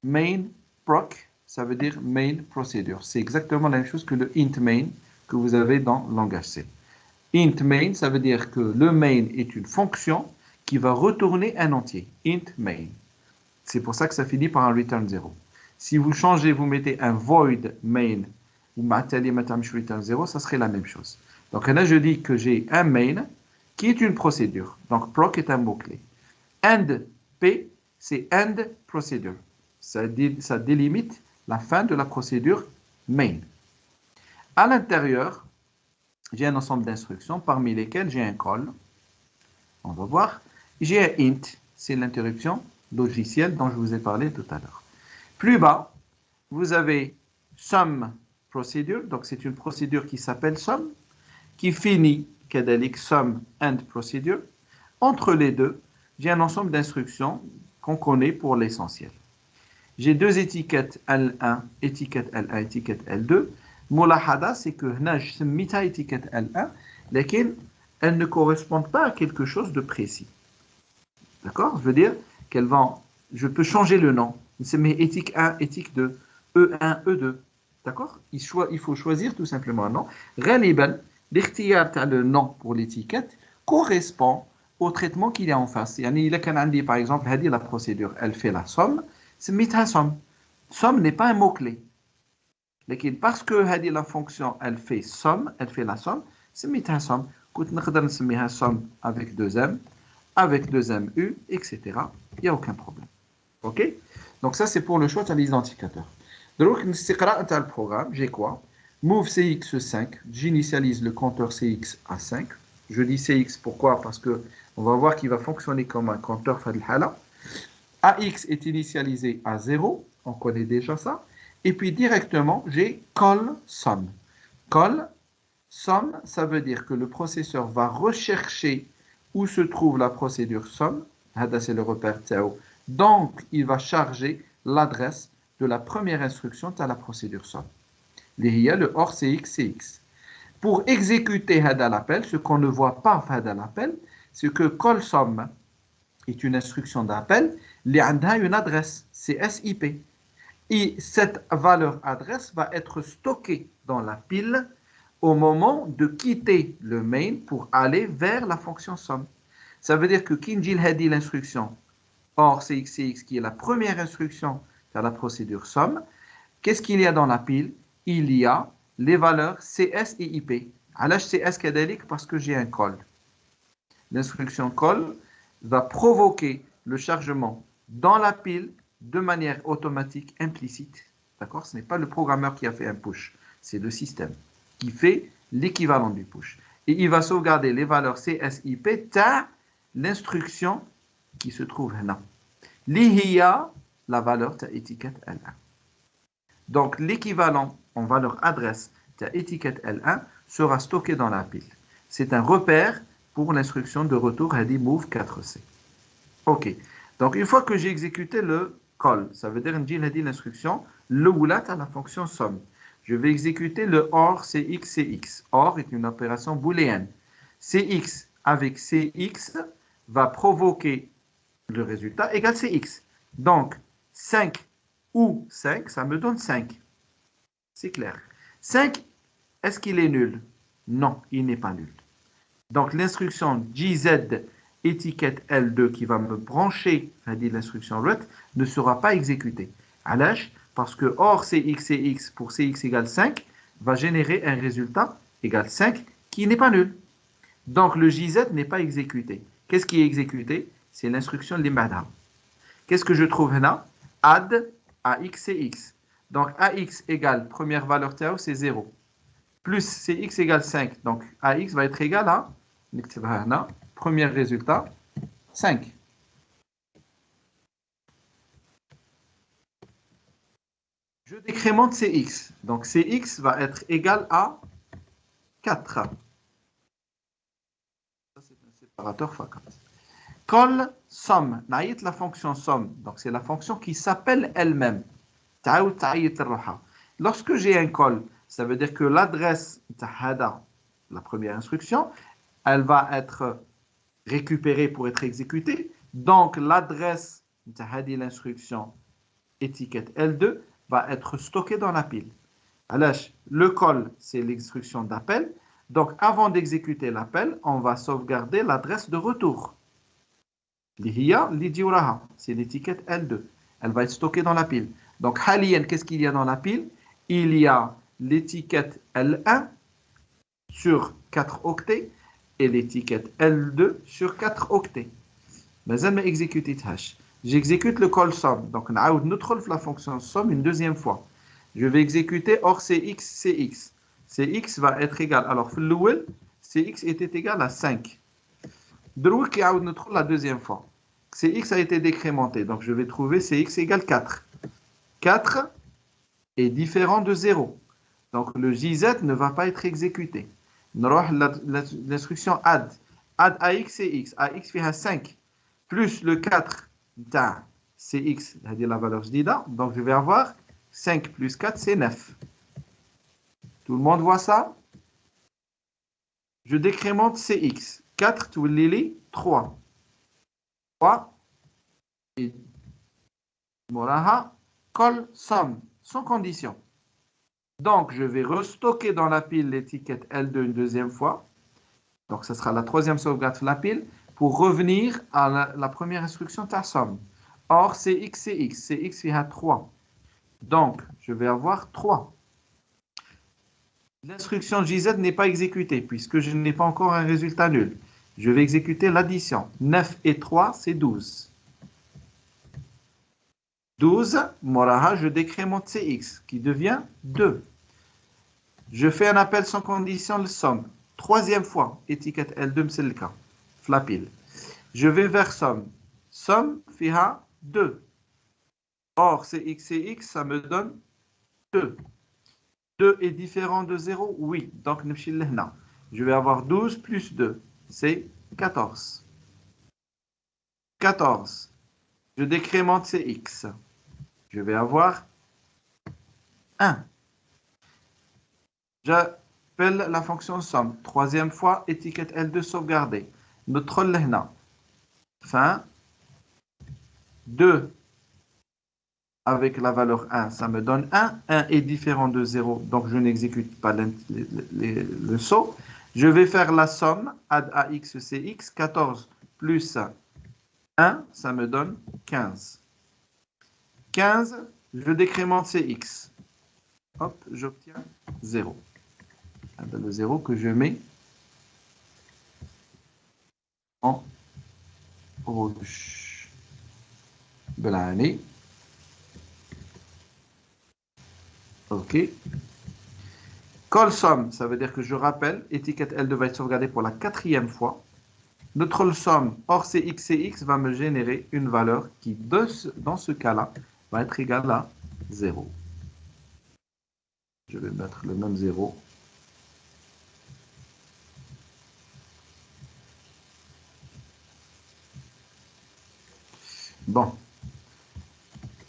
main proc, ça veut dire main procedure. C'est exactement la même chose que le int main que vous avez dans le langage C. Int main, ça veut dire que le main est une fonction qui va retourner un entier. Int main. C'est pour ça que ça finit par un return 0. Si vous changez, vous mettez un void main ou return 0, ça serait la même chose. Donc là, je dis que j'ai un main qui est une procédure. Donc proc est un mot-clé. End P, c'est end procedure. Ça délimite la fin de la procédure main. À l'intérieur, j'ai un ensemble d'instructions parmi lesquelles j'ai un call. On va voir. J'ai un int, c'est l'interruption logicielle dont je vous ai parlé tout à l'heure. Plus bas, vous avez sum procedure, donc c'est une procédure qui s'appelle sum, qui finit كذلك sum end procedure. Entre les deux, j'ai un ensemble d'instructions qu'on connaît pour l'essentiel. J'ai deux étiquettes L1, étiquette L1, étiquette L2. Moulahada, c'est que je سميتها étiquette L1, laquelle elles ne correspondent pas à quelque chose de précis. D'accord? Je veux dire je peux changer le nom. C'est mes éthique 1, éthique 2, E1, E2. D'accord? Il faut choisir tout simplement un nom. غالبا, le nom pour l'étiquette correspond au traitement qu'il y a en face. يعني إذا كان عندي par exemple هذه la procédure, elle fait la somme, سميتها somme. Somme n'est pas un mot-clé. Parce que هذه la fonction, elle fait somme, elle fait la somme, سميتها somme. كنت نقدر نسميها somme avec deux M, avec deux MU, etc. Il n'y a aucun problème. OK? Donc ça, c'est pour le choix de l'identificateur. Donc, le programme, j'ai quoi? Move CX5, j'initialise le compteur CX à 5. Je dis CX, pourquoi? Parce que on va voir qu'il va fonctionner comme un compteur Fadlhala. AX est initialisé à 0, on connaît déjà ça. Et puis directement, j'ai call sum. Call sum, ça veut dire que le processeur va rechercher où se trouve la procédure sum. C'est le repère Tao. Donc, il va charger l'adresse de la première instruction à la procédure sum. Il y a le OR CX. Pour exécuter l'appel, ce qu'on ne voit pas l'appel, c'est que call sum est une instruction d'appel, il y a une adresse, c'est SIP. Et cette valeur adresse va être stockée dans la pile au moment de quitter le main pour aller vers la fonction sum. Ça veut dire que Kinjil a dit l'instruction OR CX, qui est la première instruction de la procédure sum, qu'est-ce qu'il y a dans la pile? Il y a les valeurs CS et IP. Alors CS كذلك parce que j'ai un call. L'instruction call va provoquer le chargement dans la pile de manière automatique implicite. D'accord? Ce n'est pas le programmeur qui a fait un push, c'est le système qui fait l'équivalent du push. Et il va sauvegarder les valeurs CSIP ta l'instruction qui se trouve là. L'IHIA, la valeur ta étiquette L1. Donc l'équivalent en valeur adresse ta étiquette L1 sera stocké dans la pile. C'est un repère pour l'instruction de retour à dit move 4C. OK. Donc une fois que j'ai exécuté le call, ça veut dire que l'instruction le oulat à la fonction sum. Je vais exécuter le OR CX. OR est une opération booléenne. CX avec CX va provoquer le résultat égal CX. Donc 5 ou 5, ça me donne 5. C'est clair. 5, est-ce qu'il est nul? Non, il n'est pas nul. Donc l'instruction JZ étiquette L2 qui va me brancher, c'est-à-dire l'instruction root, ne sera pas exécutée. À l'âge, parce que OR CX pour CX égale 5 va générer un résultat égal 5 qui n'est pas nul. Donc le JZ n'est pas exécuté. Qu'est-ce qui est exécuté? C'est l'instruction limada. Qu'est-ce que je trouve là? Add AX CX. Donc AX égale première valeur Tao, c'est 0. Plus CX égale 5. Donc AX va être égal à, premier résultat, 5. Je décrémente CX. Donc CX va être égal à 4. Ça, c'est un séparateur fakat. Call sum. Naït la fonction sum. Donc c'est la fonction qui s'appelle elle-même. Lorsque j'ai un call, Ça veut dire que l'adresse tahada, la première instruction, elle va être récupérée pour être exécutée. Donc, l'adresse tahadi, l'instruction étiquette L2, va être stockée dans la pile. Alors, le call, c'est l'instruction d'appel. Donc, avant d'exécuter l'appel, on va sauvegarder l'adresse de retour. C'est l'étiquette L2. Elle va être stockée dans la pile. Donc, haliyan, qu'est-ce qu'il y a dans la pile? Il y a l'étiquette L1 sur 4 octets et l'étiquette L2 sur 4 octets. Mais elle m'a exécuté hash. J'exécute le call sum. Donc, on a la fonction sum une deuxième fois. Je vais exécuter or cx, cx. Cx va être égal. Alors, cx était égal à 5. Drouki a la deuxième fois. Cx a été décrémenté. Donc, je vais trouver cx égale 4. 4 est différent de 0. Donc, le JZ ne va pas être exécuté. L'instruction add. Add AX et X. AX fait 5. Plus le 4 CX, c'est-à-dire la valeur jdida. Donc, je vais avoir 5 plus 4, c'est 9. Tout le monde voit ça? Je décrémente CX. 4, tout l'élé, 3. 3. Et Moraha, call sum, sans condition. Donc, je vais restocker dans la pile l'étiquette L2 une deuxième fois. Donc, ce sera la troisième sauvegarde de la pile pour revenir à la première instruction ta somme. Or, CX, CX. CX, il y a 3. Donc, je vais avoir 3. L'instruction JZ n'est pas exécutée puisque je n'ai pas encore un résultat nul. Je vais exécuter l'addition. 9 et 3, c'est 12. 12, Moraha, je décrémente CX qui devient 2. Je fais un appel sans condition, le somme. Troisième fois, étiquette L2, c'est le cas. Flapil. Je vais vers somme. Somme, fiha 2. Or, CX, ça me donne 2. 2 est différent de 0? Oui. Donc, je vais avoir 12 plus 2. C'est 14. 14. Je décrémente CX. Je vais avoir 1. J'appelle la fonction somme. Troisième fois, étiquette L2 sauvegardée. Notre lehna. Fin. 2 avec la valeur 1, ça me donne 1. 1 est différent de 0, donc je n'exécute pas le saut. Je vais faire la somme, add AX, CX, 14 plus 1, ça me donne 15. 15, je décrémente CX. Hop, j'obtiens 0. Le 0 que je mets en rouge. Belani. OK. Call sum, ça veut dire que je rappelle, étiquette L2 va être sauvegardée pour la 4e fois. Notre somme hors CX va me générer une valeur qui, dans ce cas-là, va être égale à 0. Je vais mettre le même 0. Bon.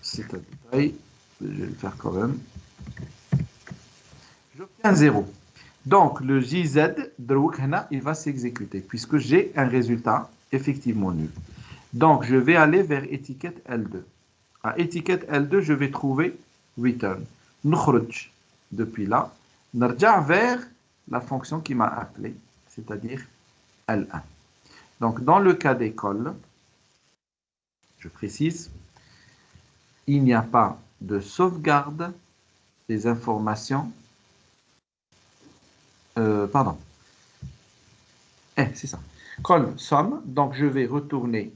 C'est un détail. Je vais le faire quand même. J'obtiens 0. Donc, le JZ, il va s'exécuter puisque j'ai un résultat effectivement nul. Donc, je vais aller vers étiquette L2. À étiquette L2, je vais trouver return. Nukhruj. Depuis là, narja vers la fonction qui m'a appelé, c'est-à-dire L1. Donc, dans le cas d'école, je précise, il n'y a pas de sauvegarde des informations. Pardon. C'est ça. Call sum. Donc, je vais retourner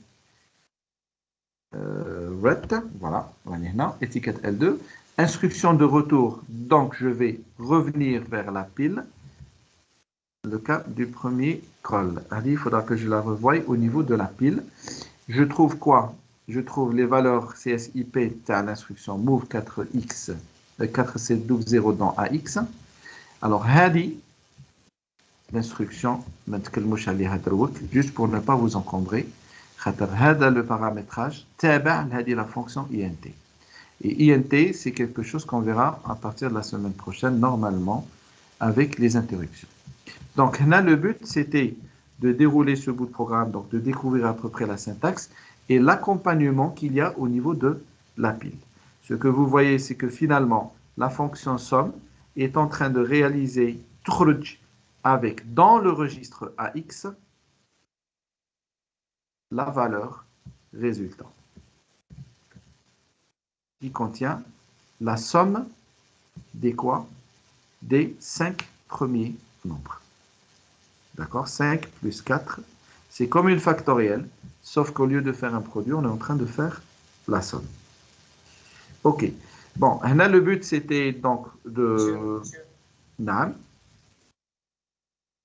ret. Voilà. Étiquette L2. Instruction de retour. Donc, je vais revenir vers la pile. Le cas du premier call. Il faudra que je la revoie au niveau de la pile. Je trouve quoi? Je trouve les valeurs CSIP à l'instruction move 4x 4C12 dans AX. Alors, Hadi, l'instruction, juste pour ne pas vous encombrer, le paramétrage, la fonction INT. Et INT, c'est quelque chose qu'on verra à partir de la semaine prochaine, normalement, avec les interruptions. Donc, là, le but, c'était de dérouler ce bout de programme, donc de découvrir à peu près la syntaxe et l'accompagnement qu'il y a au niveau de la pile. Ce que vous voyez, c'est que finalement, la fonction somme est en train de réaliser تخرج avec, dans le registre AX, la valeur résultant, qui contient la somme des quoi? Des 5 premiers nombres. D'accord? 5 plus 4, c'est comme une factorielle, sauf qu'au lieu de faire un produit, on est en train de faire la somme. Ok. Bon, là, le but, c'était donc de... Monsieur,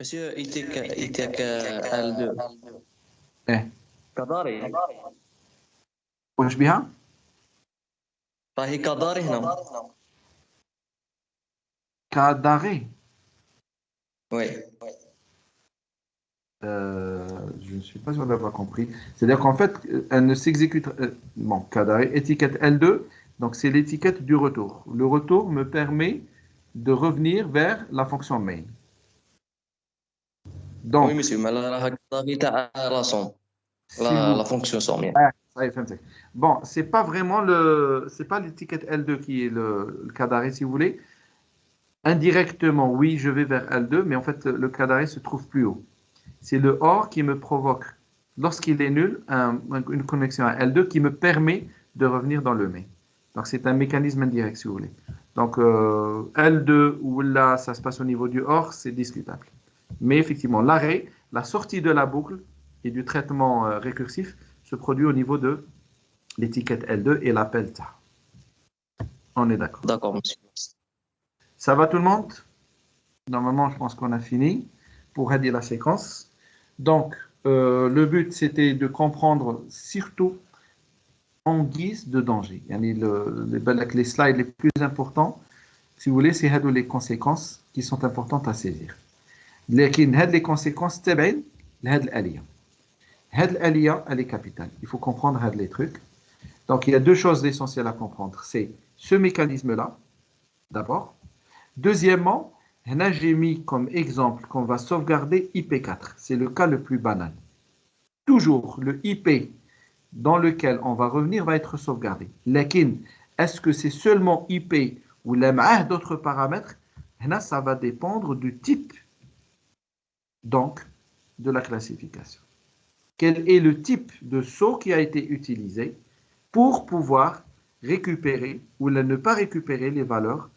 Monsieur, ITK L2. eh, كضاري واش بها؟ راهي كضاري هنا. Cas d'arrêt. Oui. Je ne suis pas sûr d'avoir compris. C'est-à-dire qu'en fait, elle ne s'exécute... bon, cas d'arrêt, étiquette L2, donc c'est l'étiquette du retour. Le retour me permet de revenir vers la fonction main. Donc, Oui, monsieur, mais راها كضاري تاع لا somme. si vous... La fonction somme. Ah, ça y est, فهمتك. Bon, c'est pas vraiment c'est pas l'étiquette L2 qui est le cas d'arrêt, si vous voulez. Indirectement, oui, je vais vers L2, mais en fait, le cas d'arrêt se trouve plus haut. C'est le OR qui me provoque, lorsqu'il est nul, une connexion à L2 qui me permet de revenir dans le main. Donc, c'est un mécanisme indirect, si vous voulez. Donc, L2 ou là, ça se passe au niveau du OR, c'est discutable. Mais effectivement, l'arrêt, la sortie de la boucle et du traitement récursif se produit au niveau de l'étiquette L2 et l'appel TA. On est d'accord. D'accord, monsieur. Ça va tout le monde? Normalement, je pense qu'on a fini pour aider la séquence. Donc, le but, c'était de comprendre surtout en guise de danger. Les slides les plus importants, si vous voulez, c'est les conséquences qui sont importantes à saisir. Les conséquences, c'est l'aliyah. L'aliyah, elle est capitale. Il faut comprendre les trucs. Donc, il y a deux choses essentielles à comprendre. C'est ce mécanisme-là, d'abord. Deuxièmement, là, j'ai mis comme exemple qu'on va sauvegarder IP4. C'est le cas le plus banal. Toujours, le IP dans lequel on va revenir va être sauvegardé. Lakin, est-ce que c'est seulement IP ou d'autres paramètres? Là, ça va dépendre du type, donc, de la classification. Quel est le type de saut qui a été utilisé pour pouvoir récupérer ou ne pas récupérer les valeurs,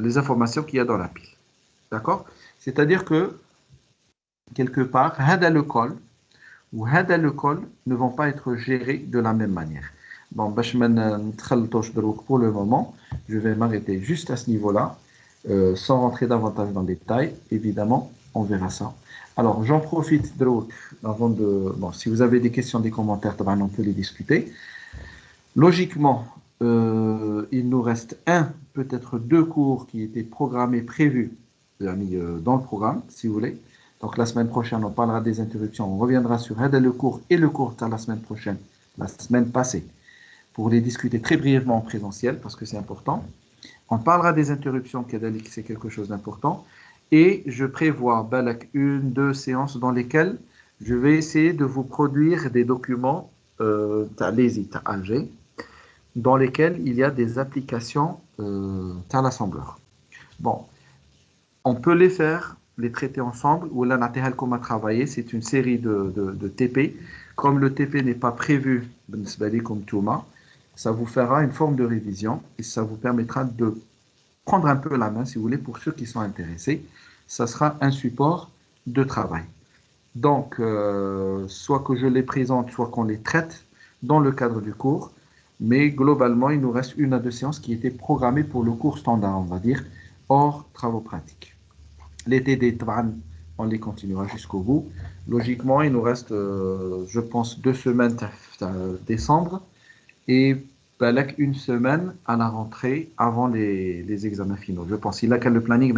les informations qu'il y a dans la pile. D'accord? C'est-à-dire que, quelque part, hada le col ou hada le col ne vont pas être gérés de la même manière. Bon, pour le moment, je vais m'arrêter juste à ce niveau-là, sans rentrer davantage dans le détail. Évidemment, on verra ça. Alors, j'en profite avant de... Bon, si vous avez des questions, des commentaires, on peut les discuter. Logiquement, il nous reste peut-être deux cours qui étaient programmés, prévus dans le programme, si vous voulez. Donc la semaine prochaine, on parlera des interruptions. On reviendra sur le cours et le cours de la semaine prochaine, la semaine passée, pour les discuter très brièvement en présentiel, parce que c'est important. On parlera des interruptions, c'est quelque chose d'important. Et je prévois une, deux séances dans lesquelles je vais essayer de vous produire des documents, Alger, dans lesquels il y a des applications à l'assembleur. Bon, on peut les faire, les traiter ensemble, ou là, on a travaillé, c'est une série de TP. Comme le TP n'est pas prévu, comme Touma, ça vous fera une forme de révision et ça vous permettra de prendre un peu la main, si vous voulez, pour ceux qui sont intéressés. Ça sera un support de travail. Donc, soit que je les présente, soit qu'on les traite dans le cadre du cours. Mais globalement, il nous reste une à deux séances qui étaient programmées pour le cours standard, on va dire, hors travaux pratiques. Les TD, on les continuera jusqu'au bout. Logiquement, il nous reste, je pense, 2 semaines décembre et une semaine à la rentrée avant les examens finaux. Je pense qu'il a qu'à le planning,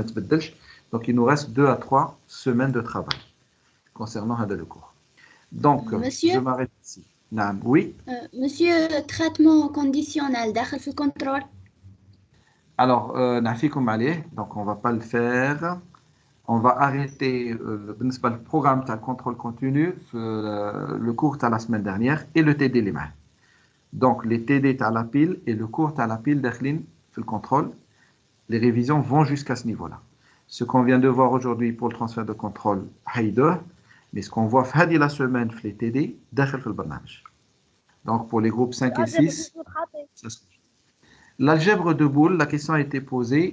donc il nous reste 2 à 3 semaines de travail concernant le cours. Donc, Monsieur, je m'arrête ici. نعم oui. Monsieur, traitement conditionnel داخل في contrôle. Alors نعفيكم عليه donc on va pas le faire. On va arrêter بالنسبة للبروغرام تاع الكونترول كونتينيو في le cours تاع la semaine dernière et le TD اللي معاه. Donc les TD تاع la pile et le cours تاع la pile داخلين في le contrôle. Les révisions vont jusqu'à ce niveau-là. Ce qu'on vient de voir aujourd'hui pour le transfert de contrôle, mais ce qu'on voit fin la semaine, les TD, donc pour les groupes 5 et 6, l'algèbre de boule, la question a été posée,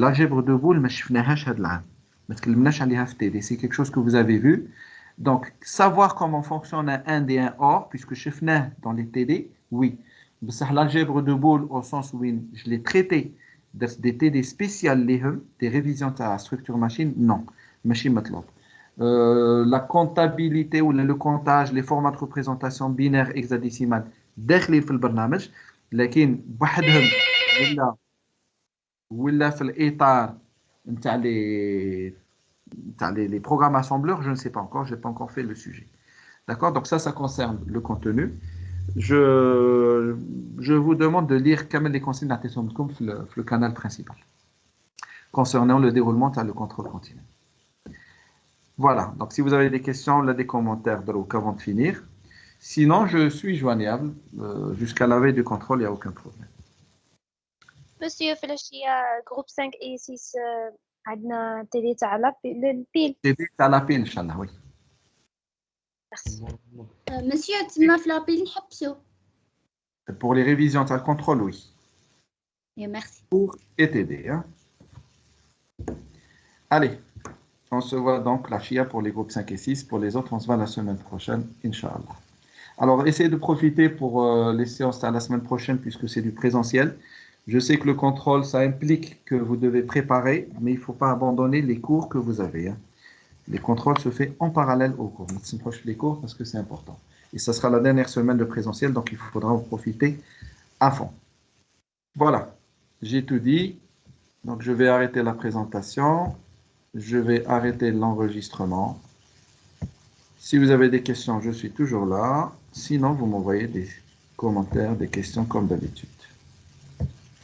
l'algèbre de boule, c'est quelque chose que vous avez vu. Donc, savoir comment fonctionne un AND et un OR, puisque je fais dans les TD, oui. L'algèbre de boule, au sens où je l'ai traité des TD spéciales, des révisions de la structure machine, non. Machine la comptabilité ou le comptage, les formats de représentation binaire hexadécimale, داخلين في البرنامج لكن بوحدهم ولا في الإطار نتاع les programmes assembleurs, je ne sais pas encore, je n'ai pas encore fait le sujet. D'accord? Donc ça concerne le contenu. Je vous demande de lire quand même les consignes d'attention comme le canal principal concernant le déroulement de le contrôle continu. Voilà, donc si vous avez des questions, là, des commentaires avant de finir. Sinon, je suis joignable jusqu'à la veille du contrôle, il n'y a aucun problème. Monsieur Flashia, groupe 5 et 6 عندنا تيدي تاع البيل. تيدي تاع لابيل إن شاء الله, oui. Merci. Monsieur, تما في لابيل نحبسو. Pour les révisions تاع الcontrôle, oui. Merci. Pour et TD. Hein. Allez, on se voit donc la chia pour les groupes 5 et 6. Pour les autres, on se voit la semaine prochaine, Inch'Allah. Alors, essayez de profiter pour les séances à la semaine prochaine puisque c'est du présentiel. Je sais que le contrôle, ça implique que vous devez préparer, mais il ne faut pas abandonner les cours que vous avez. Hein. Les contrôles se font en parallèle aux cours. On proche les cours parce que c'est important. Et ça sera la dernière semaine de présentiel, donc il faudra en profiter à fond. Voilà, j'ai tout dit. Donc, je vais arrêter la présentation. Je vais arrêter l'enregistrement. Si vous avez des questions, je suis toujours là. Sinon, vous m'envoyez des commentaires, des questions comme d'habitude.